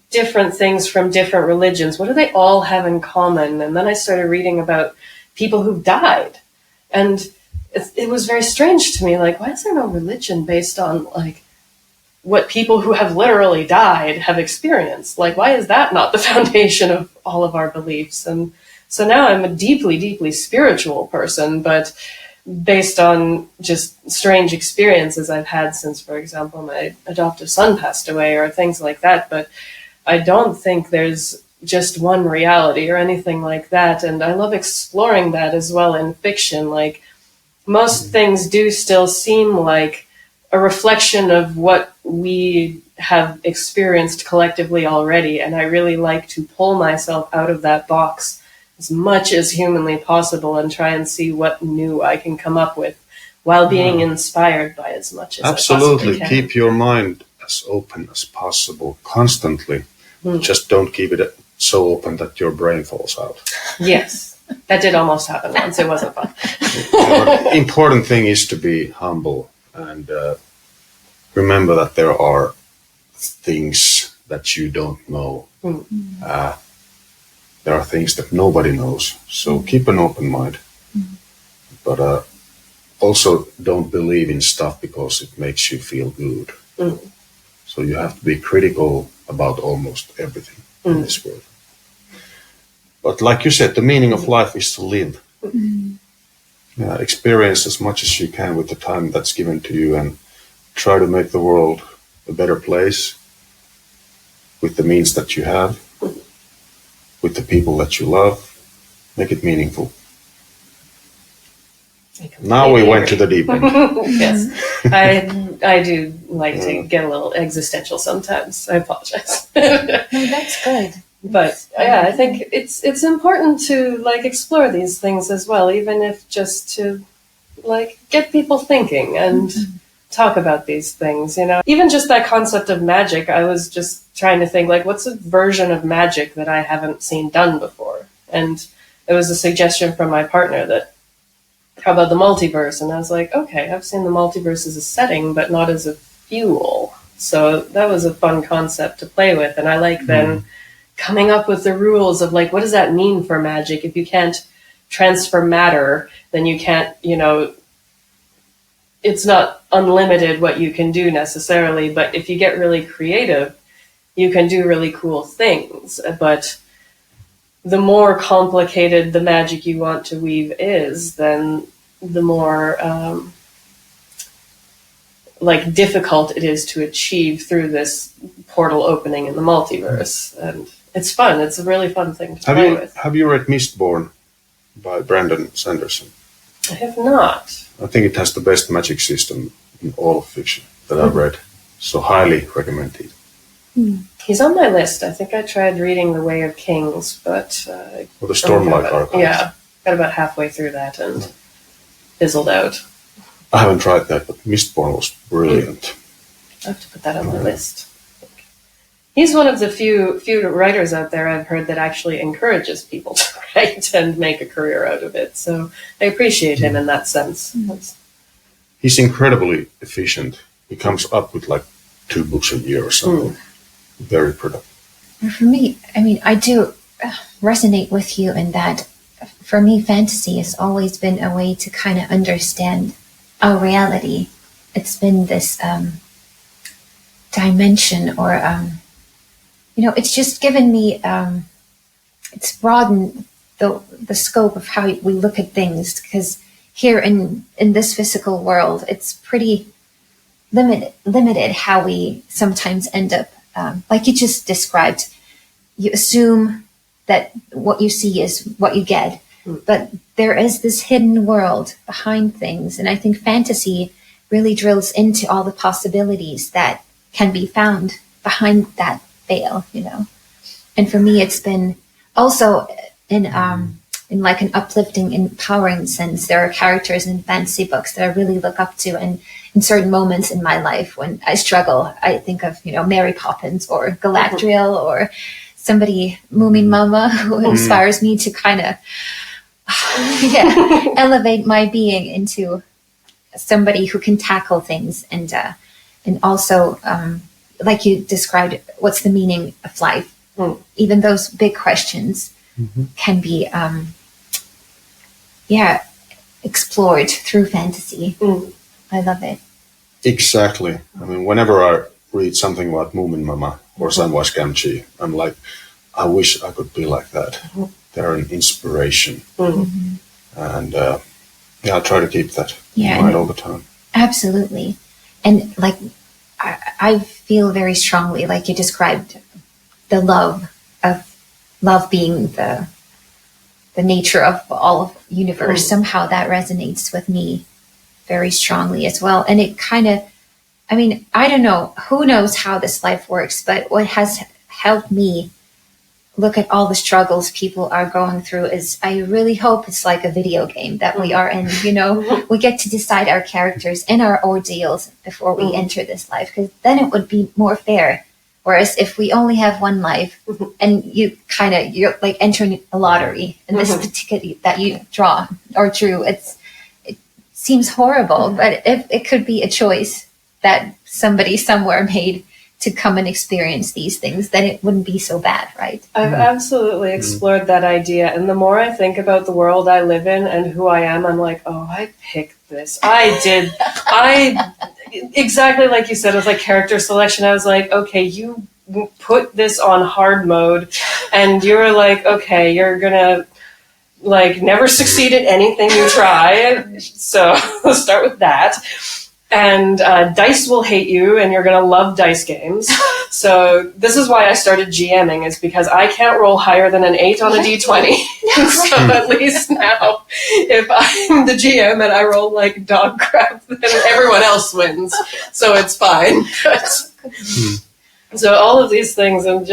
different things from different religions. What do they all have in common? And then I started reading about people who died. And it was very strange to me, like, why is there no religion based on, like, what people who have literally died have experienced? Like, why is that not the foundation of all of our beliefs? And so now I'm a deeply, deeply spiritual person, but based on just strange experiences I've had since, for example, my adoptive son passed away, or things like that. But I don't think there's just one reality or anything like that. And I love exploring that as well in fiction. Like, most things do still seem like a reflection of what we have experienced collectively already. And I really like to pull myself out of that box as much as humanly possible and try and see what new I can come up with while being inspired by as much as absolutely. I possibly can. Keep your mind as open as possible constantly. Just don't keep it so open that your brain falls out. Yes, that did almost happen once. It wasn't fun. The important thing is to be humble and remember that there are things that you don't know. There are things that nobody knows. So keep an open mind. But also don't believe in stuff because it makes you feel good. So you have to be critical about almost everything in this world. But like you said, the meaning of life is to live. Experience as much as you can with the time that's given to you, and try to make the world a better place with the means that you have, with the people that you love. Make it meaningful. Now we went to the deep end. Yes, I do like to get a little existential sometimes. I apologize. No, that's good. But yeah, I think it's important to, like, explore these things as well, even if just to, like, get people thinking and talk about these things, you know. Even just that concept of magic, I was just trying to think, like, what's a version of magic that I haven't seen done before? And it was a suggestion from my partner that, how about the multiverse? And I was like, okay, I've seen the multiverse as a setting, but not as a fuel. So that was a fun concept to play with. And I like then coming up with the rules of, like, what does that mean for magic? If you can't transfer matter, then you can't, you know, it's not unlimited what you can do necessarily. But if you get really creative, you can do really cool things. But the more complicated the magic you want to weave is, then the more like difficult it is to achieve through this portal opening in the multiverse. And it's fun. It's a really fun thing to play with. Have you read Mistborn by Brandon Sanderson? I have not. I think it has the best magic system in all of fiction that I've read. So highly recommended. He's on my list. I think I tried reading The Way of Kings, but Or the Stormlight Archives. Yeah, got about halfway through that and fizzled out. I haven't tried that, but Mistborn was brilliant. I have to put that on my list. He's one of the few writers out there I've heard that actually encourages people to write and make a career out of it. So I appreciate him in that sense. he's incredibly efficient. He comes up with like 2 books a year or something. Very productive. For me, I mean, I do resonate with you in that. For me, fantasy has always been a way to kind of understand our reality. It's been this dimension, or it's just given me. It's broadened the scope of how we look at things, because here in this physical world, it's pretty limited how we sometimes end up. Like you just described, you assume that what you see is what you get, but there is this hidden world behind things, and I think fantasy really drills into all the possibilities that can be found behind that veil, And for me, it's been also in like an uplifting, empowering sense. There are characters in fantasy books that I really look up to, and in certain moments in my life when I struggle, I think of Mary Poppins or Galadriel or somebody, Moomin Mama, who inspires me to kind of elevate my being into somebody who can tackle things, and also like you described, what's the meaning of life? Even those big questions can be explored through fantasy. I love it. Exactly. I mean, whenever I read something about Moomin Mama or Samwise Gamgee, I'm like, I wish I could be like that. They're an inspiration. And I try to keep that in mind all the time. Absolutely. And like, I feel very strongly, like you described, the love being the nature of all of the universe. Somehow that resonates with me very strongly as well. And it kind of, I mean, I don't know, who knows how this life works, but what has helped me look at all the struggles people are going through is, I really hope it's like a video game that we are in, we get to decide our characters and our ordeals before we enter this life, because then it would be more fair. Whereas if we only have one life and you're like entering a lottery, and this particular that you drew, it seems horrible, but if it could be a choice that somebody somewhere made to come and experience these things, then it wouldn't be so bad, right? I've absolutely explored that idea, and the more I think about the world I live in and who I am, I'm like, oh, I picked this. Exactly like you said, it was like character selection. I was like, okay, you put this on hard mode, and you're like, okay, you're gonna like never succeed at anything you try. So let's start with that. And dice will hate you, and you're going to love dice games. So this is why I started GMing, is because I can't roll higher than an 8 on a D20. So at least now, if I'm the GM and I roll like dog crap, then everyone else wins. So it's fine. So all of these things, I'm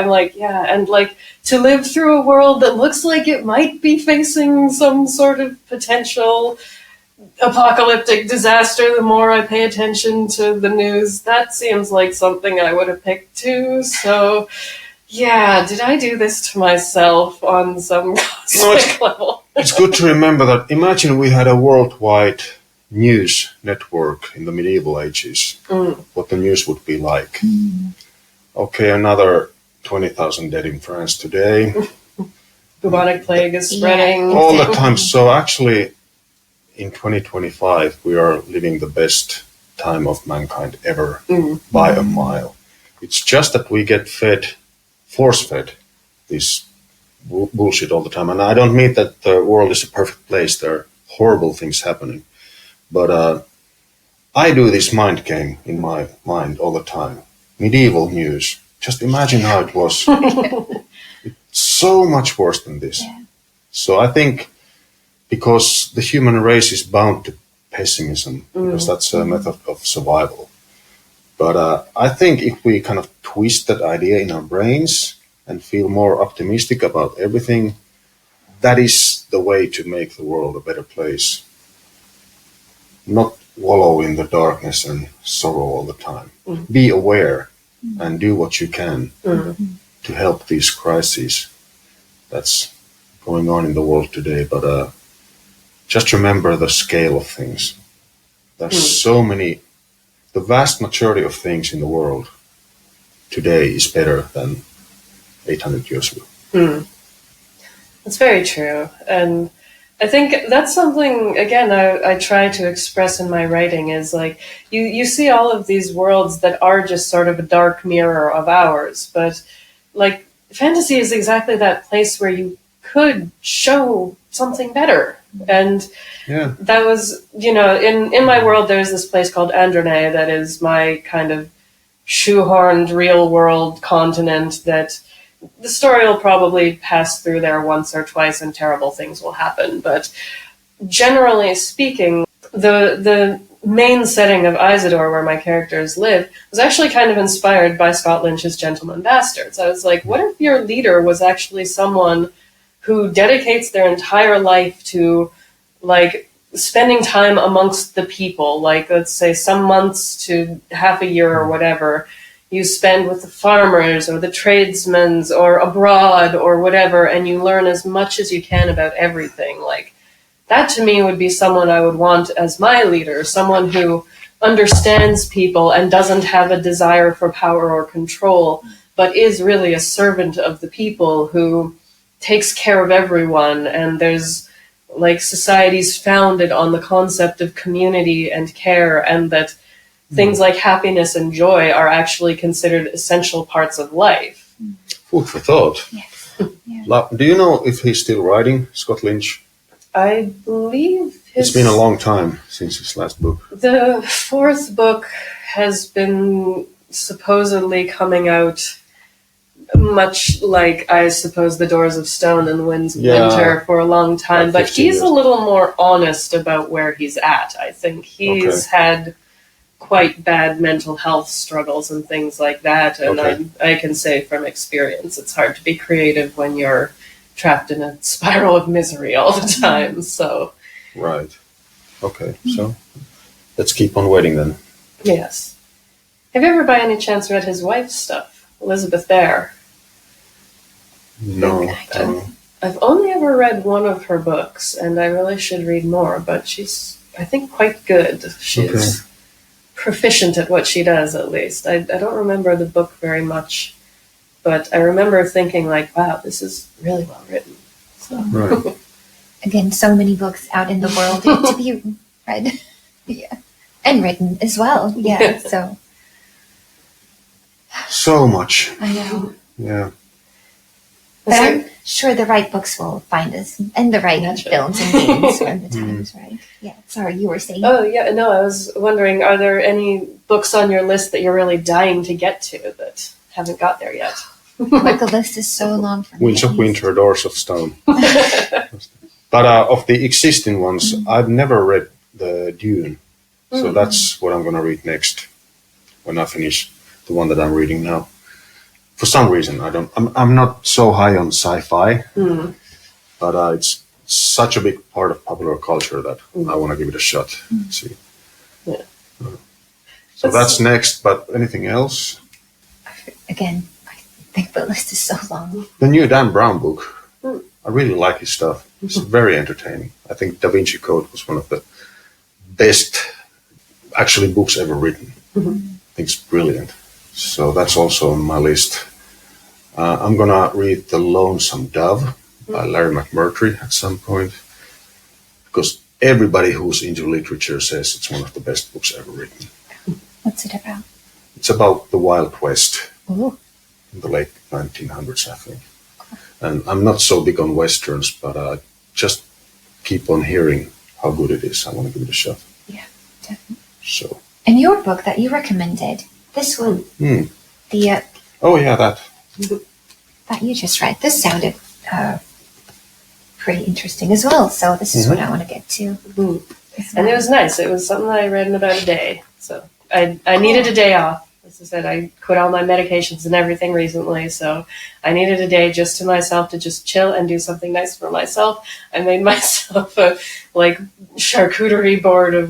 like, yeah. And like, to live through a world that looks like it might be facing some sort of potential apocalyptic disaster, the more I pay attention to the news, that seems like something I would have picked too. So, yeah, did I do this to myself on some cosmic level? It's good to remember that. Imagine we had a worldwide news network in the medieval ages. What the news would be like. Okay, another 20,000 dead in France today. Bubonic plague is spreading. All the time. So actually, in 2025, we are living the best time of mankind ever by a mile. It's just that we get force-fed this bullshit all the time. And I don't mean that the world is a perfect place. There are horrible things happening. But I do this mind game in my mind all the time. Medieval news. Just imagine how it was. It's so much worse than this. Yeah. So I think, because the human race is bound to pessimism, because that's a method of survival. But I think if we kind of twist that idea in our brains and feel more optimistic about everything, that is the way to make the world a better place. Not wallow in the darkness and sorrow all the time. Be aware and do what you can to help these crises that's going on in the world today. But just remember the scale of things. There's so many. The vast majority of things in the world today is better than 800 years ago. That's very true. And I think that's something, again, I try to express in my writing is like, you see all of these worlds that are just sort of a dark mirror of ours, but like fantasy is exactly that place where you could show something better. And that was, in my world, there's this place called Androne that is my kind of shoehorned real world continent that the story will probably pass through there once or twice and terrible things will happen. But generally speaking, the main setting of Isidore, where my characters live, was actually kind of inspired by Scott Lynch's Gentlemen Bastards. I was like, what if your leader was actually someone who dedicates their entire life to, like, spending time amongst the people, like, let's say, some months to half a year or whatever, you spend with the farmers or the tradesmen or abroad or whatever, and you learn as much as you can about everything. Like, that to me would be someone I would want as my leader, someone who understands people and doesn't have a desire for power or control, but is really a servant of the people who takes care of everyone. And there's like societies founded on the concept of community and care, and that things like happiness and joy are actually considered essential parts of life. Food for thought. Yes. Yeah. Do you know if he's still writing, Scott Lynch? I believe it's been a long time since his last book. The fourth book has been supposedly coming out much like, I suppose, The Doors of Stone and the Winds of Winter for a long time, but he's a little more honest about where he's at. I think he's had quite bad mental health struggles and things like that, and I can say from experience it's hard to be creative when you're trapped in a spiral of misery all the time. So right. Okay, so let's keep on waiting then. Yes. Have you ever by any chance read his wife's stuff, Elizabeth Bear? No. I've only ever read one of her books, and I really should read more, but she's, I think, quite good. She's proficient at what she does, at least. I don't remember the book very much, but I remember thinking, like, wow, this is really well written. So. Right. Again, so many books out in the world to be read. Yeah. And written as well. Yeah. So much. I know. Yeah. But I'm sure the right books will find us, and the right films and games when the time is right. Yeah. Sorry, you were saying. Oh, yeah. No, I was wondering, are there any books on your list that you're really dying to get to that haven't got there yet? But the list is so long for me. Winds of Winter, Doors of Stone. But of the existing ones, I've never read the Dune. So that's what I'm going to read next when I finish the one that I'm reading now. For some reason, I'm not so high on sci-fi, but it's such a big part of popular culture that I want to give it a shot. See. Yeah. So that's next, but anything else? Again, I think the list is so long. The new Dan Brown book, I really like his stuff. It's very entertaining. I think Da Vinci Code was one of the best, actually, books ever written. I think it's brilliant. So that's also on my list. I'm going to read The Lonesome Dove by Larry McMurtry at some point, because everybody who's into literature says it's one of the best books ever written. What's it about? It's about the Wild West in the late 1900s, I think. And I'm not so big on Westerns, but I just keep on hearing how good it is. I want to give it a shot. Yeah, definitely. So. And your book that you recommended, this one, the... oh, yeah, that you just read. This sounded pretty interesting as well. So this is what I want to get to. And it was nice. It was something I read in about a day. So I needed a day off. As I said, I quit all my medications and everything recently. So I needed a day just to myself to just chill and do something nice for myself. I made myself a charcuterie board of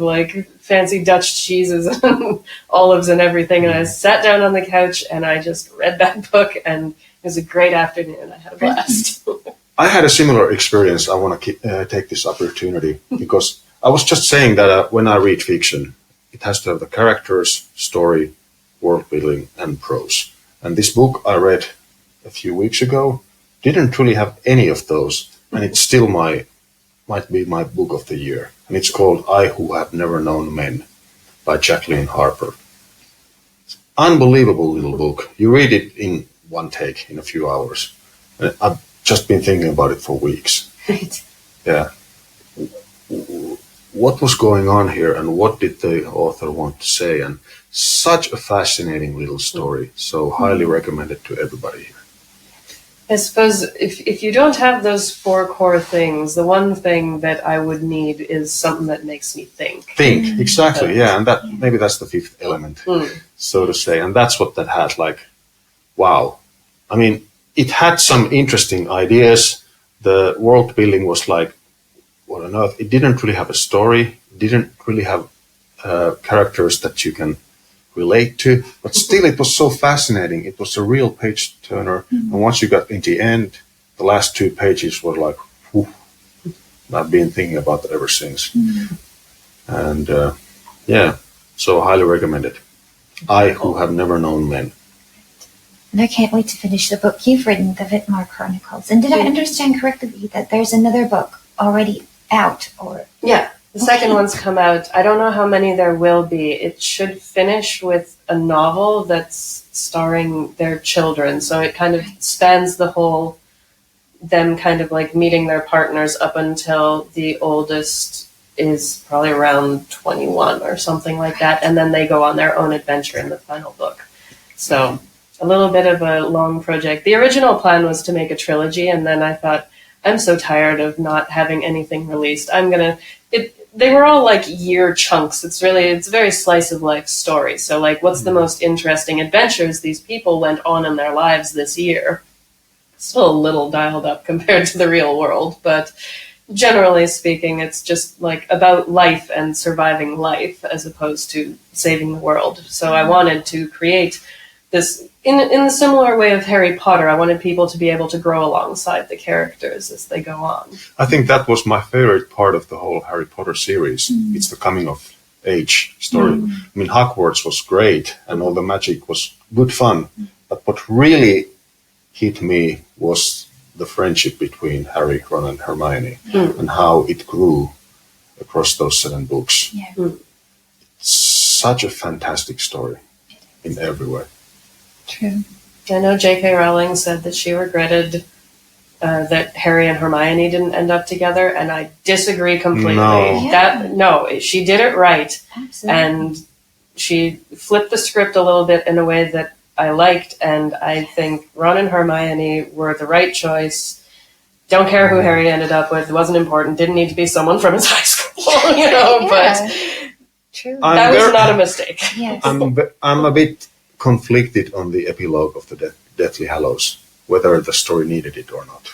fancy Dutch cheeses and olives and everything. And I sat down on the couch and I just read that book, and it was a great afternoon. I had a blast. I had a similar experience. I want to take this opportunity because I was just saying that when I read fiction, it has to have the characters, story, world building, and prose. And this book I read a few weeks ago didn't really have any of those, and it's still might be my book of the year. And it's called I Who Have Never Known Men by Jacqueline Harper. It's an unbelievable little book. You read it in one take, in a few hours. And I've just been thinking about it for weeks. Right. Yeah. What was going on here, and what did the author want to say? And such a fascinating little story. So highly recommended to everybody here. I suppose if you don't have those 4 core things, the one thing that I would need is something that makes me think. Think, exactly, yeah. And that maybe that's the 5th element, so to say. And that's what that had, like, wow. I mean, it had some interesting ideas. The world building was like, what on earth? It didn't really have a story. It didn't really have characters that you can relate to, but still it was so fascinating. It was a real page turner. And once you got in the end, the last 2 pages were like, whew, I've been thinking about that ever since. And so highly recommend it. I Who Have Never Known Men. And I can't wait to finish the book you've written, The Vitmar Chronicles. And did I understand correctly that there's another book already out? Or Yeah. The second one's come out. I don't know how many there will be. It should finish with a novel that's starring their children. So it kind of spans the whole, them kind of like meeting their partners up until the oldest is probably around 21 or something like that. And then they go on their own adventure in the final book. So a little bit of a long project. The original plan was to make a trilogy. And then I thought, I'm so tired of not having anything released. They were all like year chunks. It's a very slice of life story. So like, what's the most interesting adventures these people went on in their lives this year? Still a little dialed up compared to the real world, but generally speaking, it's just like about life and surviving life as opposed to saving the world. So I wanted to create this in the similar way of Harry Potter. I wanted people to be able to grow alongside the characters as they go on. I think that was my favorite part of the whole Harry Potter series. It's the coming of age story. I mean, Hogwarts was great and all the magic was good fun. But what really hit me was the friendship between Harry, Ron, and Hermione and how it grew across those 7 books. It's such a fantastic story in every way. True. I know J.K. Rowling said that she regretted that Harry and Hermione didn't end up together, and I disagree completely. No. She did it right. Absolutely. And she flipped the script a little bit in a way that I liked, and I think Ron and Hermione were the right choice. Don't care who Harry ended up with. It wasn't important. Didn't need to be someone from his high school, but True. That was not a mistake. Yes. I'm a bit conflicted on the epilogue of the Deathly Hallows, whether the story needed it or not.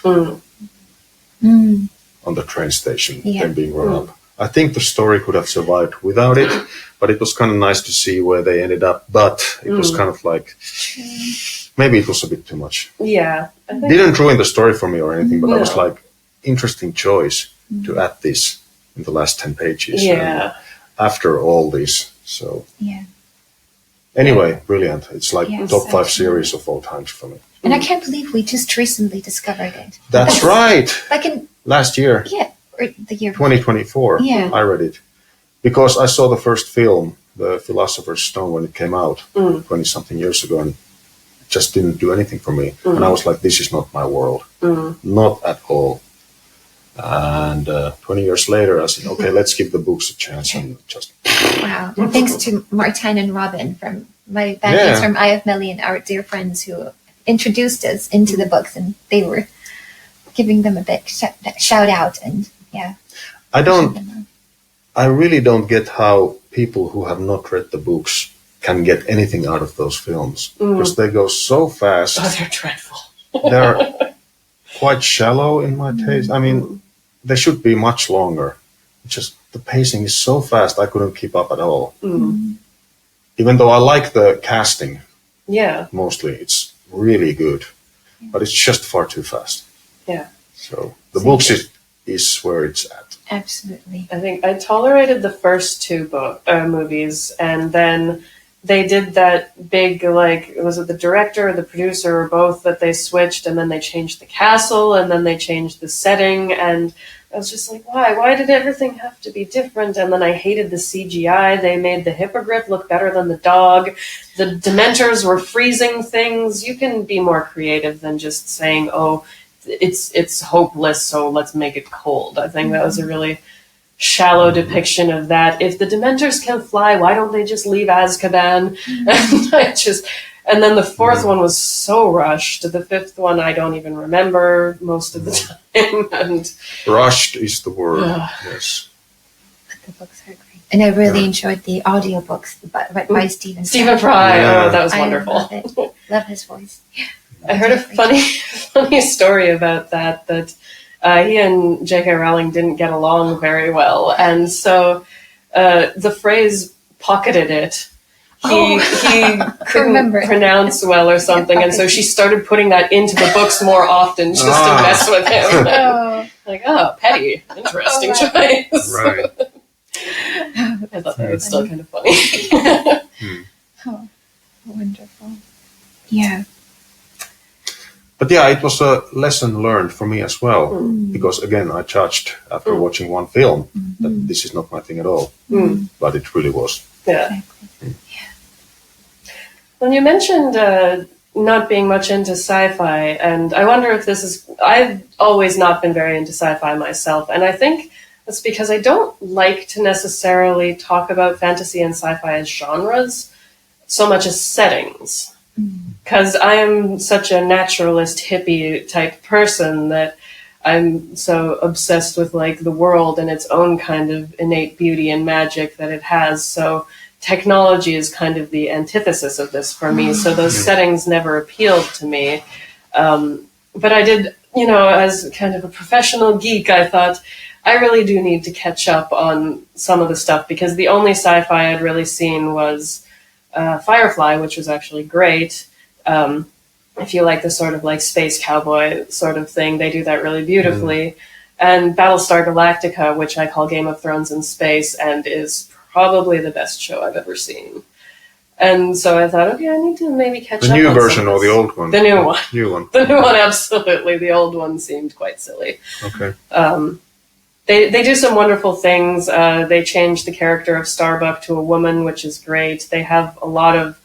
On the train station, them being run up. I think the story could have survived without it, but it was kind of nice to see where they ended up. But it was kind of like, maybe it was a bit too much. Yeah. Didn't ruin the story for me or anything, but I was like, interesting choice to add this in the last 10 pages. Yeah. After all this, so. Yeah. Anyway, brilliant. It's like top 5 absolutely. series of all times for me. And I can't believe we just recently discovered it. That's right. Like in Last year, or the year 2024, Yeah. I read it. Because I saw the first film, The Philosopher's Stone, when it came out 20-something years ago, and it just didn't do anything for me. And I was like, this is not my world. Not at all. And 20 years later, I said, okay, let's give the books a chance. And just Wow. And thanks to Martijn and Robin from my bandmates from Eye of Million, our dear friends who introduced us into the books, and they were giving them a big shout out. And I really don't get how people who have not read the books can get anything out of those films. Because they go so fast. Oh, they're dreadful. They're quite shallow in my taste. I mean, they should be much longer. Just the pacing is so fast, I couldn't keep up at all. Even though I like the casting, mostly, it's really good, but it's just far too fast. Yeah. So the books is where it's at. Absolutely. I think I tolerated the first two movies, and then they did that big, like, was it the director or the producer or both that they switched, and then they changed the castle, and then they changed the setting, and I was just like, why? Why did everything have to be different? And then I hated the CGI. They made the hippogriff look better than the dog. The Dementors were freezing things. You can be more creative than just saying, oh, it's hopeless, so let's make it cold. I think that was a really shallow depiction of that. If the Dementors can fly, why don't they just leave Azkaban? And then the fourth one was so rushed. The fifth one I don't even remember most of the time. And rushed is the word. Yes. But the books are great. And I really enjoyed the audiobooks by Stephen Fry. Yeah. Oh, that was wonderful. Love his voice. Yeah. I heard a funny story about that he and J.K. Rowling didn't get along very well, and so the phrase "pocketed it" he couldn't pronounce well or something, and so she started putting that into the books more often just to mess with him. Like, petty, interesting choice. Right. I thought that was still kind of funny. Oh, wonderful. Yeah. But yeah, it was a lesson learned for me as well, because again, I judged after watching one film that this is not my thing at all, but it really was. Yeah. Exactly. When you mentioned not being much into sci-fi, and I wonder if I've always not been very into sci-fi myself, and I think that's because I don't like to necessarily talk about fantasy and sci-fi as genres so much as settings. Because I am such a naturalist hippie type person that I'm so obsessed with like the world and its own kind of innate beauty and magic that it has. So technology is kind of the antithesis of this for me. So those settings never appealed to me. But I did, as kind of a professional geek, I thought I really do need to catch up on some of the stuff, because the only sci-fi I'd really seen was Firefly, which was actually great. If you like the sort of like space cowboy sort of thing, they do that really beautifully. And Battlestar Galactica, which I call Game of Thrones in space, and is probably the best show I've ever seen. And so I thought, okay, I need to maybe catch up. The new version or the old one? The new one. New one. The new one, absolutely. The old one seemed quite silly. Okay. They do some wonderful things. They changed the character of Starbuck to a woman, which is great. They have a lot of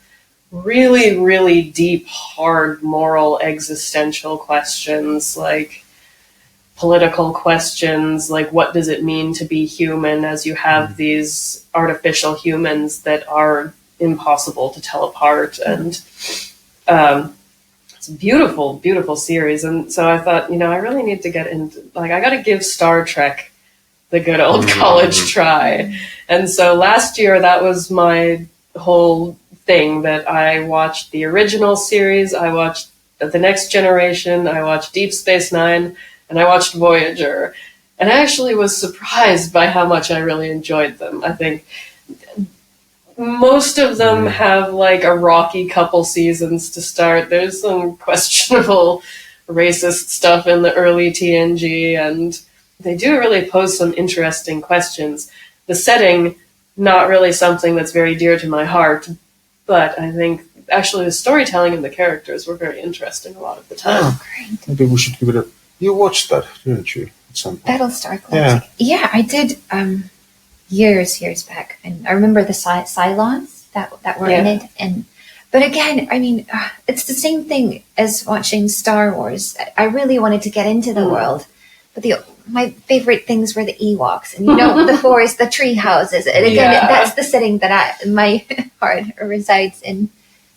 really, really deep, hard, moral, existential questions, like political questions, like what does it mean to be human, as you have these artificial humans that are impossible to tell apart. And it's a beautiful, beautiful series. And so I thought, I really need to get into, I got to give Star Trek the good old college try. And so last year, that was my whole thing, that I watched the original series, I watched The Next Generation, I watched Deep Space Nine, and I watched Voyager. And I actually was surprised by how much I really enjoyed them. I think most of them have like a rocky couple seasons to start. There's some questionable racist stuff in the early TNG, and they do really pose some interesting questions. The setting, not really something that's very dear to my heart, but I think actually the storytelling and the characters were very interesting a lot of the time. Oh, great. Maybe we should give it a... You watched that, didn't you? At some point? Battlestar Galactica. Yeah, I did years back. And I remember the Cylons that were in it. But again, I mean, it's the same thing as watching Star Wars. I really wanted to get into the world. But my favorite things were the Ewoks, and the forest, the tree houses. And again, that's the setting that my heart resides in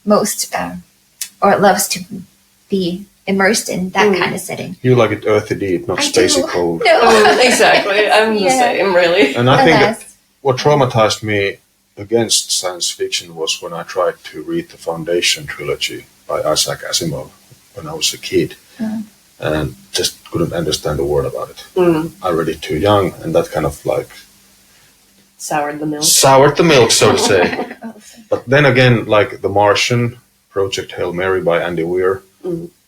most, or it loves to be immersed in that kind of setting. You like it earthy deep, not spacey cold. No. Exactly. I'm the same, really. And I think what traumatized me against science fiction was when I tried to read the Foundation trilogy by Isaac Asimov when I was a kid. And just couldn't understand a word about it. I read it too young, and that kind of like... Soured the milk. Soured the milk, so to say. But then again, like The Martian, Project Hail Mary by Andy Weir,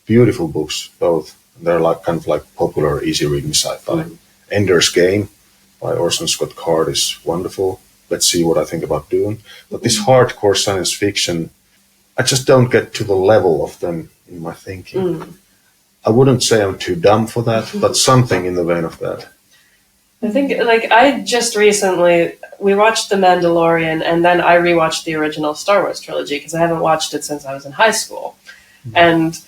beautiful books, both. They're like kind of like popular, easy reading sci-fi. Ender's Game by Orson Scott Card is wonderful. Let's see what I think about Dune. But this hardcore science fiction, I just don't get to the level of them in my thinking. I wouldn't say I'm too dumb for that, but something in the vein of that. I think, like, I just recently, we watched The Mandalorian, and then I rewatched the original Star Wars trilogy, because I haven't watched it since I was in high school. And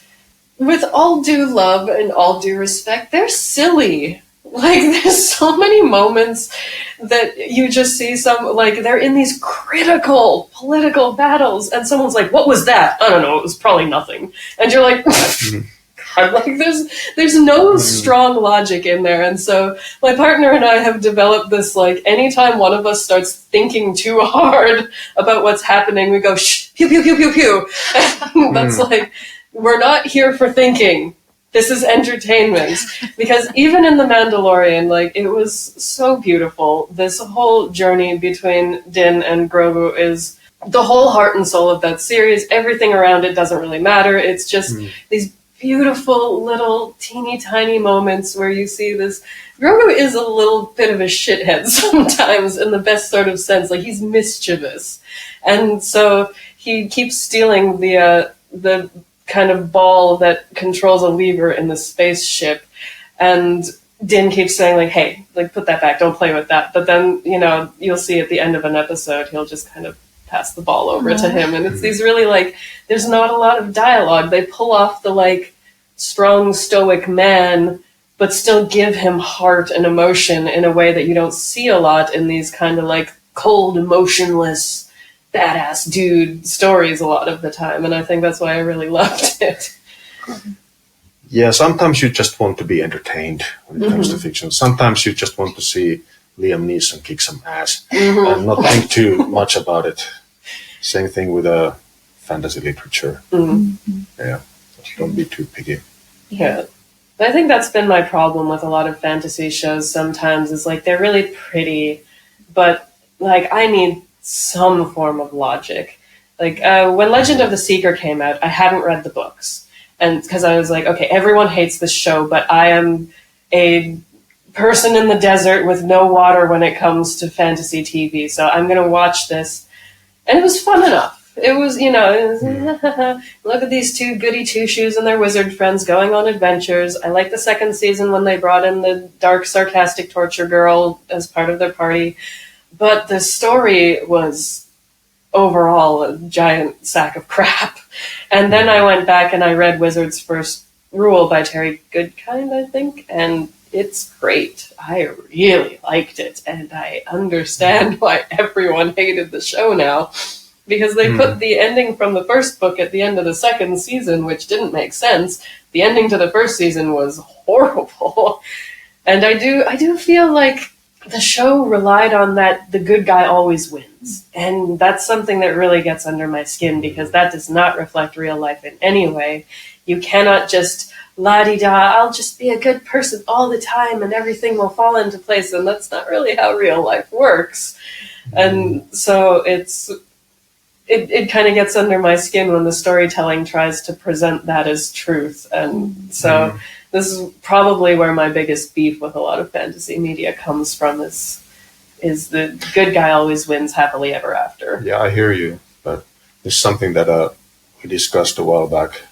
with all due love and all due respect, they're silly. Like, there's so many moments that you just see they're in these critical political battles, and someone's like, what was that? I don't know, it was probably nothing. And you're like... Like there's no strong logic in there, and so my partner and I have developed this, like, anytime one of us starts thinking too hard about what's happening, we go shh, pew pew pew pew pew. That's like, we're not here for thinking. This is entertainment. Because even in The Mandalorian, like, it was so beautiful. This whole journey between Din and Grogu is the whole heart and soul of that series. Everything around it doesn't really matter. It's just these beautiful little teeny tiny moments where you see this. Grogu is a little bit of a shithead sometimes, in the best sort of sense. Like, he's mischievous, and so he keeps stealing the kind of ball that controls a lever in the spaceship, and Din keeps saying, like, hey, like, put that back, don't play with that. But then, you know, you'll see at the end of an episode, he'll just kind of pass the ball over to him, and it's these really, like, there's not a lot of dialogue. They pull off the, like, strong stoic man, but still give him heart and emotion in a way that you don't see a lot in these kind of, like, cold, emotionless, badass dude stories a lot of the time, and I think that's why I really loved it. Yeah, sometimes you just want to be entertained when it comes to fiction. Sometimes you just want to see Liam Neeson kick some ass and not think too much about it. Same thing with fantasy literature. Yeah, don't be too picky. Yeah. I think that's been my problem with a lot of fantasy shows sometimes, is, like, they're really pretty, but, like, I need some form of logic. Like, when Legend of the Seeker came out, I hadn't read the books. And because I was like, okay, everyone hates this show, but I am a person in the desert with no water when it comes to fantasy TV, so I'm going to watch this. And it was fun enough. It was, you know, look at these two goody two-shoes and their wizard friends going on adventures. I like the second season when they brought in the dark, sarcastic torture girl as part of their party. But the story was overall a giant sack of crap. And then I went back and I read Wizard's First Rule by Terry Goodkind, I think, and it's great. I really liked it, and I understand why everyone hated the show now. Because they put the ending from the first book at the end of the second season, which didn't make sense. The ending to the first season was horrible. And I do feel like the show relied on that the good guy always wins. And that's something that really gets under my skin, because that does not reflect real life in any way. You cannot just la-di-da, I'll just be a good person all the time and everything will fall into place. And that's not really how real life works. And so it kind of gets under my skin when the storytelling tries to present that as truth. And so this is probably where my biggest beef with a lot of fantasy media comes from, is the good guy always wins happily ever after. Yeah, I hear you. But there's something that we discussed a while back,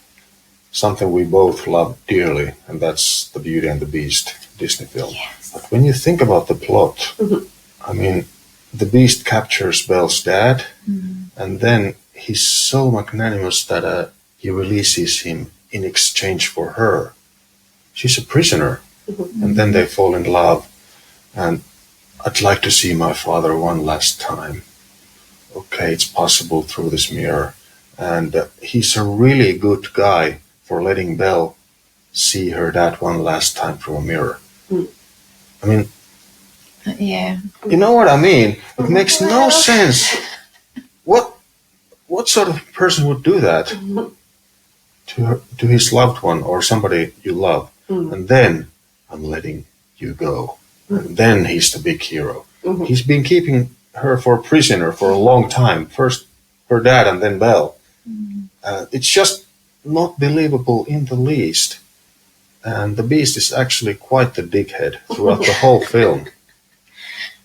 something we both love dearly, and that's the Beauty and the Beast Disney film. Yes. But when you think about the plot, I mean, the Beast captures Belle's dad, and then he's so magnanimous that he releases him in exchange for her. She's a prisoner, and then they fall in love, and I'd like to see my father one last time. Okay, it's possible through this mirror, and he's a really good guy for letting Belle see her dad one last time through a mirror. I mean, yeah, you know what I mean? It makes no sense. What sort of person would do that to his loved one or somebody you love? And then I'm letting you go. And then he's the big hero. He's been keeping her for a prisoner for a long time. First her dad and then Belle. It's just not believable in the least. and the Beast is actually quite the dickhead throughout the whole film.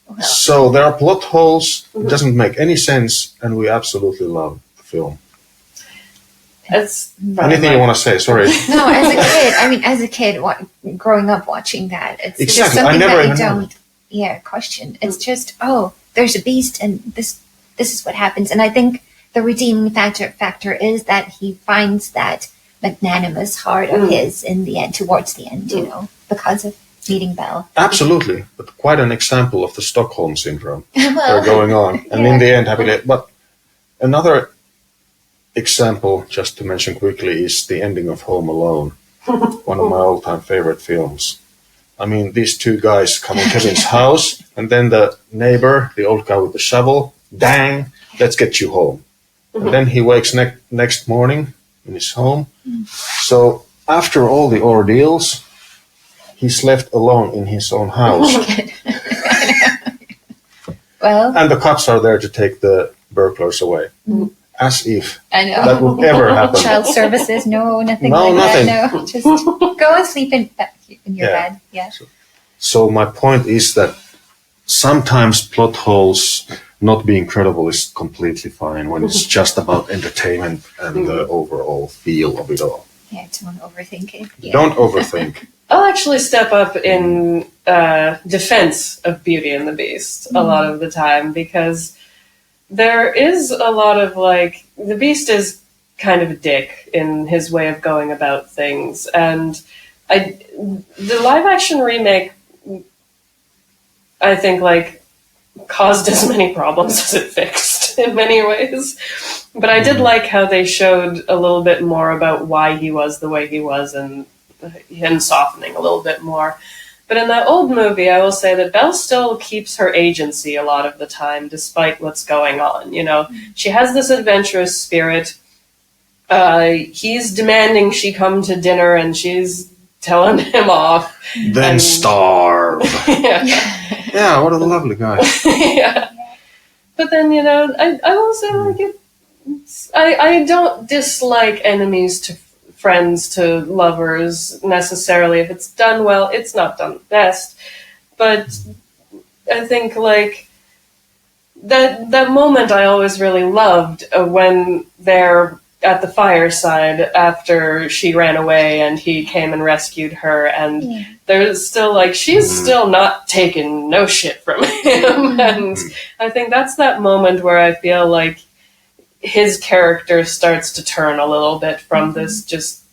Well. So there are plot holes, it doesn't make any sense, and we absolutely love the film. Anything you want to say? Sorry. No, as a kid, growing up watching that, it's exactly. just something that you don't question. It's just, there's a beast, and this is what happens. And I think the redeeming factor is that he finds that magnanimous heart of his in the end, towards the end, because of meeting Belle. Absolutely, but quite an example of the Stockholm syndrome going on. And in the end, happily. But another example, just to mention quickly, is the ending of Home Alone, one of my all-time favorite films. I mean, these two guys come in Kevin's house, and then the neighbor, the old guy with the shovel, dang, let's get you home. And then he wakes next morning in his home. So after all the ordeals, he's left alone in his own house. Well, and the cops are there to take the burglars away. As if that would ever happen. Child services, nothing like nothing. that. No, just go and sleep in your bed. Yeah. So my point is that sometimes plot holes not being credible is completely fine when it's just about entertainment and the overall feel of it all. Yeah, don't overthink it. Yeah. Don't overthink. I'll actually step up in defense of Beauty and the Beast a lot of the time, because there is a lot of, the Beast is kind of a dick in his way of going about things. And the live-action remake, I think, caused as many problems as it fixed in many ways. But I did like how they showed a little bit more about why he was the way he was, and him softening a little bit more. But in that old movie, I will say that Belle still keeps her agency a lot of the time, despite what's going on. She has this adventurous spirit. He's demanding she come to dinner, and she's telling him off. Then starve. Yeah, what a lovely guy. Yeah. But then, I will say, I don't dislike enemies to friends to lovers necessarily. If it's done well, it's not done best. But I think that moment I always really loved when they're at the fireside after she ran away and he came and rescued her, and there's still she's still not taking no shit from him. And I think that's that moment where I feel his character starts to turn a little bit from this just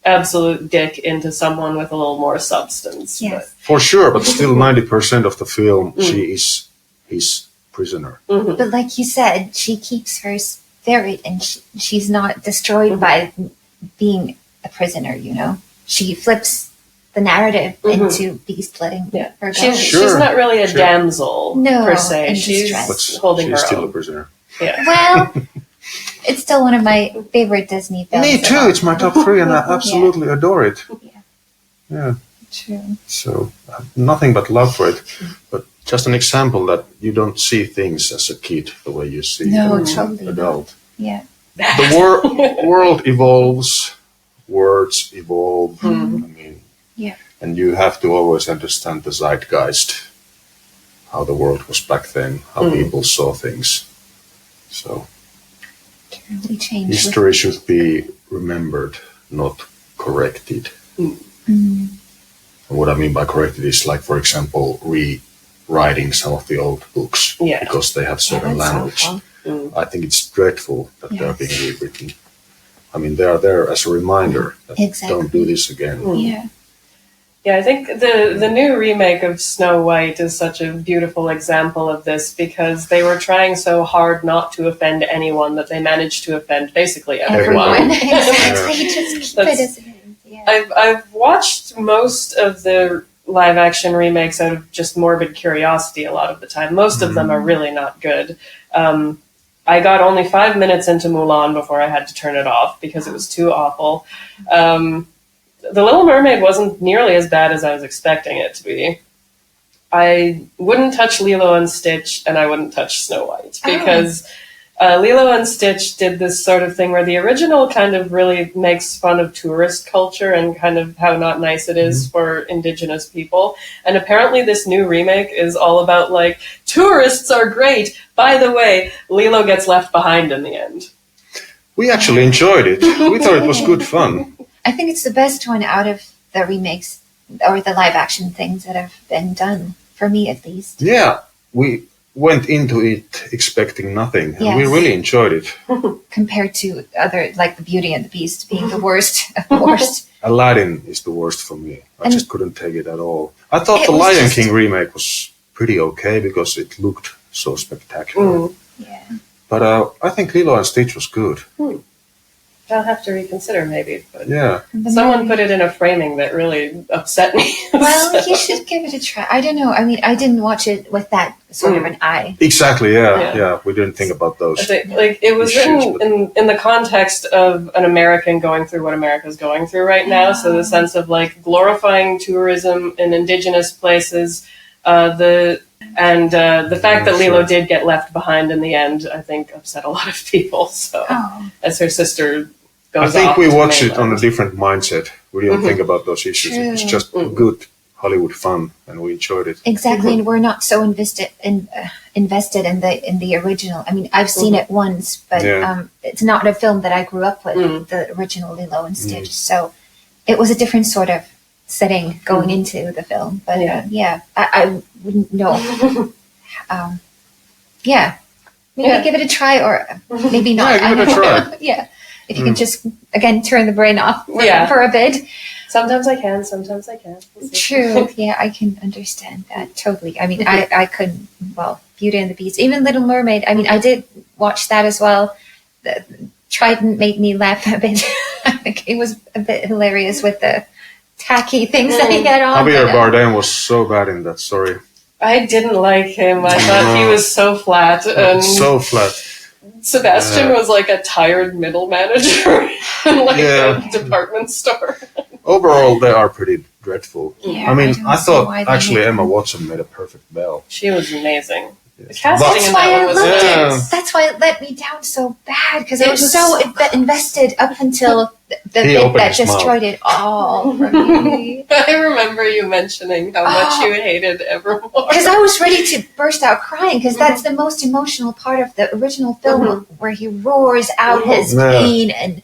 absolute dick into someone with a little more substance. Yes. For sure, but still 90% of the film, she is his prisoner. But like you said, she keeps her spirit, and she's not destroyed by being a prisoner, She flips the narrative into Beast letting her go. She's not really a damsel, per se. She's holding her still own. a prisoner. Yeah. Well, it's still one of my favorite Disney films. Me too. It's my top 3, and I absolutely adore it. Yeah. True. So nothing but love for it. But just an example that you don't see things as a kid the way you see them as an adult. Yeah. The world evolves, words evolve. And you have to always understand the zeitgeist, how the world was back then, how people saw things. So history should be remembered, not corrected. And what I mean by corrected is for example, rewriting some of the old books because they have certain language. I think it's dreadful that they're being rewritten. I mean, they are there as a reminder that don't do this again. Yeah, I think the new remake of Snow White is such a beautiful example of this, because they were trying so hard not to offend anyone that they managed to offend basically everyone. Exactly. Just keep it as it is. I've watched most of the live action remakes out of just morbid curiosity a lot of the time. Most of them are really not good. I got only 5 minutes into Mulan before I had to turn it off because it was too awful. The Little Mermaid wasn't nearly as bad as I was expecting it to be. I wouldn't touch Lilo and Stitch, and I wouldn't touch Snow White, because Lilo and Stitch did this sort of thing where the original kind of really makes fun of tourist culture and kind of how not nice it is for indigenous people. And apparently this new remake is all about, like, tourists are great. By the way, Lilo gets left behind in the end. We actually enjoyed it. We thought it was good fun. I think it's the best one out of the remakes or the live action things that have been done, for me at least. Yeah, we went into it expecting nothing, and we really enjoyed it. Compared to other, like the Beauty and the Beast being the worst of the worst. Aladdin is the worst for me. I just couldn't take it at all. I thought the Lion King remake was pretty okay because it looked so spectacular. Yeah. But I think Lilo and Stitch was good. I'll have to reconsider maybe. But yeah. Someone put it in a framing that really upset me. Well, you should give it a try. I don't know. I mean, I didn't watch it with that sort of an eye. Exactly, yeah. We didn't think about those. I think, like, it was written in the context of an American going through what America's going through right now. So the sense of, like, glorifying tourism in indigenous places, the fact that Lilo did get left behind in the end, I think, upset a lot of people. So, as her sister goes I think off we to watch it mainland. on a different mindset. We don't think about those issues. True. It's just good Hollywood fun, and we enjoyed it. Exactly, and we're not so invested in the original. I mean, I've seen it once, but it's not a film that I grew up with. The original Lilo and Stitch, so it was a different sort of setting going into the film. But I wouldn't know. Maybe give it a try, or maybe not. Yeah, give it a try. If you can just again turn the brain off for a bit. Sometimes I can, sometimes I can't. True. Yeah, I can understand that totally. I mean, I couldn't. Well, Beauty and the Beast, even Little Mermaid. I mean, I did watch that as well. Trident made me laugh a bit. I think it was a bit hilarious with the tacky things that he had on. Javier Bardem was so bad in that. Sorry. I didn't like him. I thought he was so flat. So flat. Sebastian was like a tired middle manager in a department store. Overall, they are pretty dreadful. Yeah, I mean, I thought why they actually made Emma them. Watson made a perfect Belle. She was amazing. Yes. The casting in That's why that I one was loved nice. it. That's why it let me down so bad, because I It was was so so invested up until the bit opened that his mouth. destroyed it all for me. I remember you mentioning how much you hated Evermore. Because I was ready to burst out crying, because that's the most emotional part of the original film, where he roars out his pain, and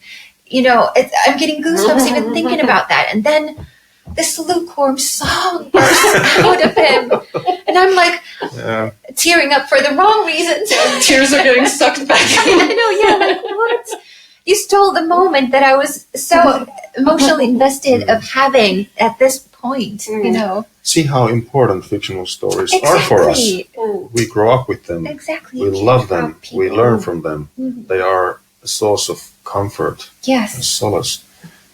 I'm getting goosebumps even thinking about that. And then this lukewarm song bursts out of him, and I'm like tearing up for the wrong reasons. Tears are getting sucked back in. I know, like what? You stole the moment that I was so emotionally invested of having at this point, See how important fictional stories are for us. We grow up with them. Exactly. We love them. We learn from them. They are a source of comfort and solace.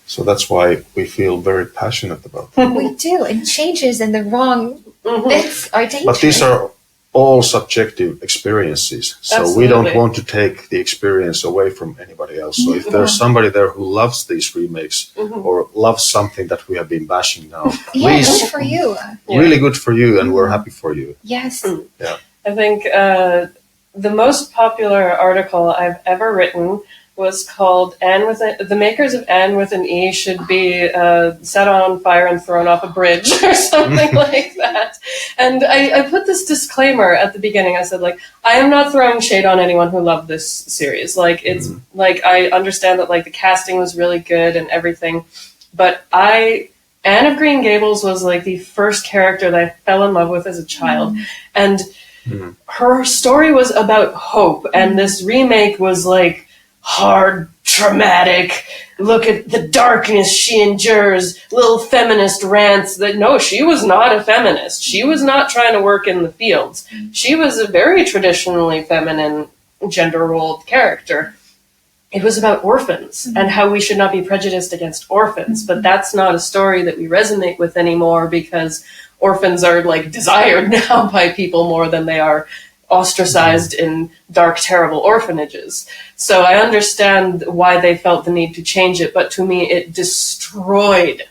So that's why we feel very passionate about them. We do, and changes in the wrong bits are dangerous. But these are all subjective experiences. So we don't want to take the experience away from anybody else. So if there's somebody there who loves these remakes or loves something that we have been bashing now, please, good for you. really good for you, and we're happy for you. Yes. Yeah. I think the most popular article I've ever written was called The Makers of Anne with an E should be set on fire and thrown off a bridge or something like that. And I put this disclaimer at the beginning. I said, like, I am not throwing shade on anyone who loved this series. Like, it's like, I understand that, like, the casting was really good and everything, but Anne of Green Gables was like the first character that I fell in love with as a child. And her story was about hope, and this remake was like hard, traumatic, look at the darkness she endures, little feminist rants that, no, she was not a feminist. She was not trying to work in the fields. She was a very traditionally feminine, gender-rolled character. It was about orphans and how we should not be prejudiced against orphans, but that's not a story that we resonate with anymore, because orphans are like desired now by people more than they are ostracized in dark, terrible orphanages. So I understand why they felt the need to change it, but to me it destroyed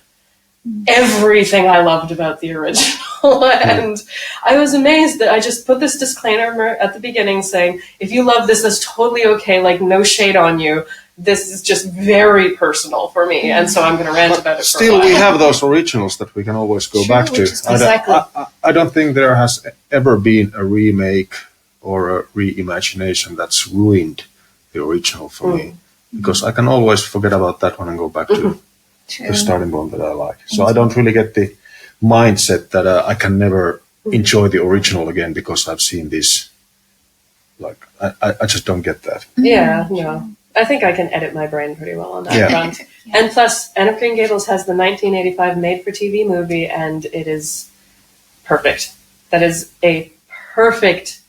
everything I loved about the original. And I was amazed that I just put this disclaimer at the beginning saying, if you love this, that's totally okay, like no shade on you. This is just very personal for me, and so I'm going to rant about it. Still, we have those originals that we can always go back to. Exactly. I don't think there has ever been a remake or a reimagination that's ruined the original for me, because I can always forget about that one and go back to the starting one that I like. So I don't really get the mindset that I can never enjoy the original again because I've seen this. Like, I just don't get that. Yeah, no. I think I can edit my brain pretty well on that front. And plus, Anne of Green Gables has the 1985 made-for-TV movie, and it is perfect. That is a perfect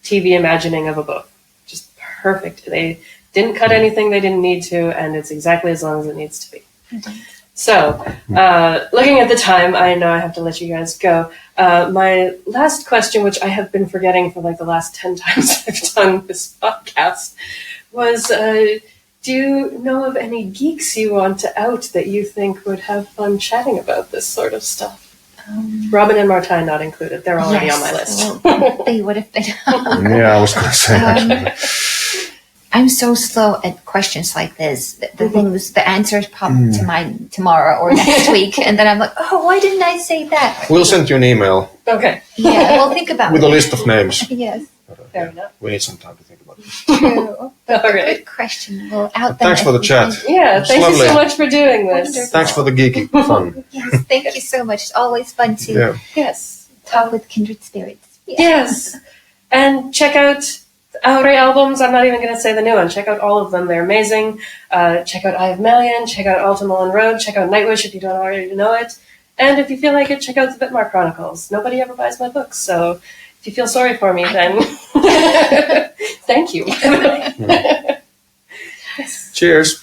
TV imagining of a book. Just perfect. They didn't cut anything they didn't need to, and it's exactly as long as it needs to be. So, looking at the time, I know I have to let you guys go. My last question, which I have been forgetting for like the last 10 times I've done this podcast, was, do you know of any geeks you want to out that you think would have fun chatting about this sort of stuff? Robin and Martine not included. They're already on my list. Well, they would have been. Yeah, I was going to say actually. I'm so slow at questions like this. The things, the answers pop to mind tomorrow or next week, and then I'm like, oh, why didn't I say that? We'll send you an email. Okay. Yeah, we'll think about with it. a list of names. Yes. Fair enough. We need some time to think about this. True. All right. Good question. We'll out Thanks for the chat. Yeah, It's thank lovely. you so much for doing this. Wonderful. Thanks for the geeky fun. Yes, thank you so much. It's always fun to Yes. talk with kindred spirits. Yeah. Yes. And check out the Auri albums. I'm not even going to say the new one. Check out all of them. They're amazing. Check out Eye of Malian. Check out Altamont Road. Check out Nightwish if you don't already know it. And if you feel like it, check out the Bitmar Chronicles. Nobody ever buys my books, so if you feel sorry for me, then thank you. Cheers.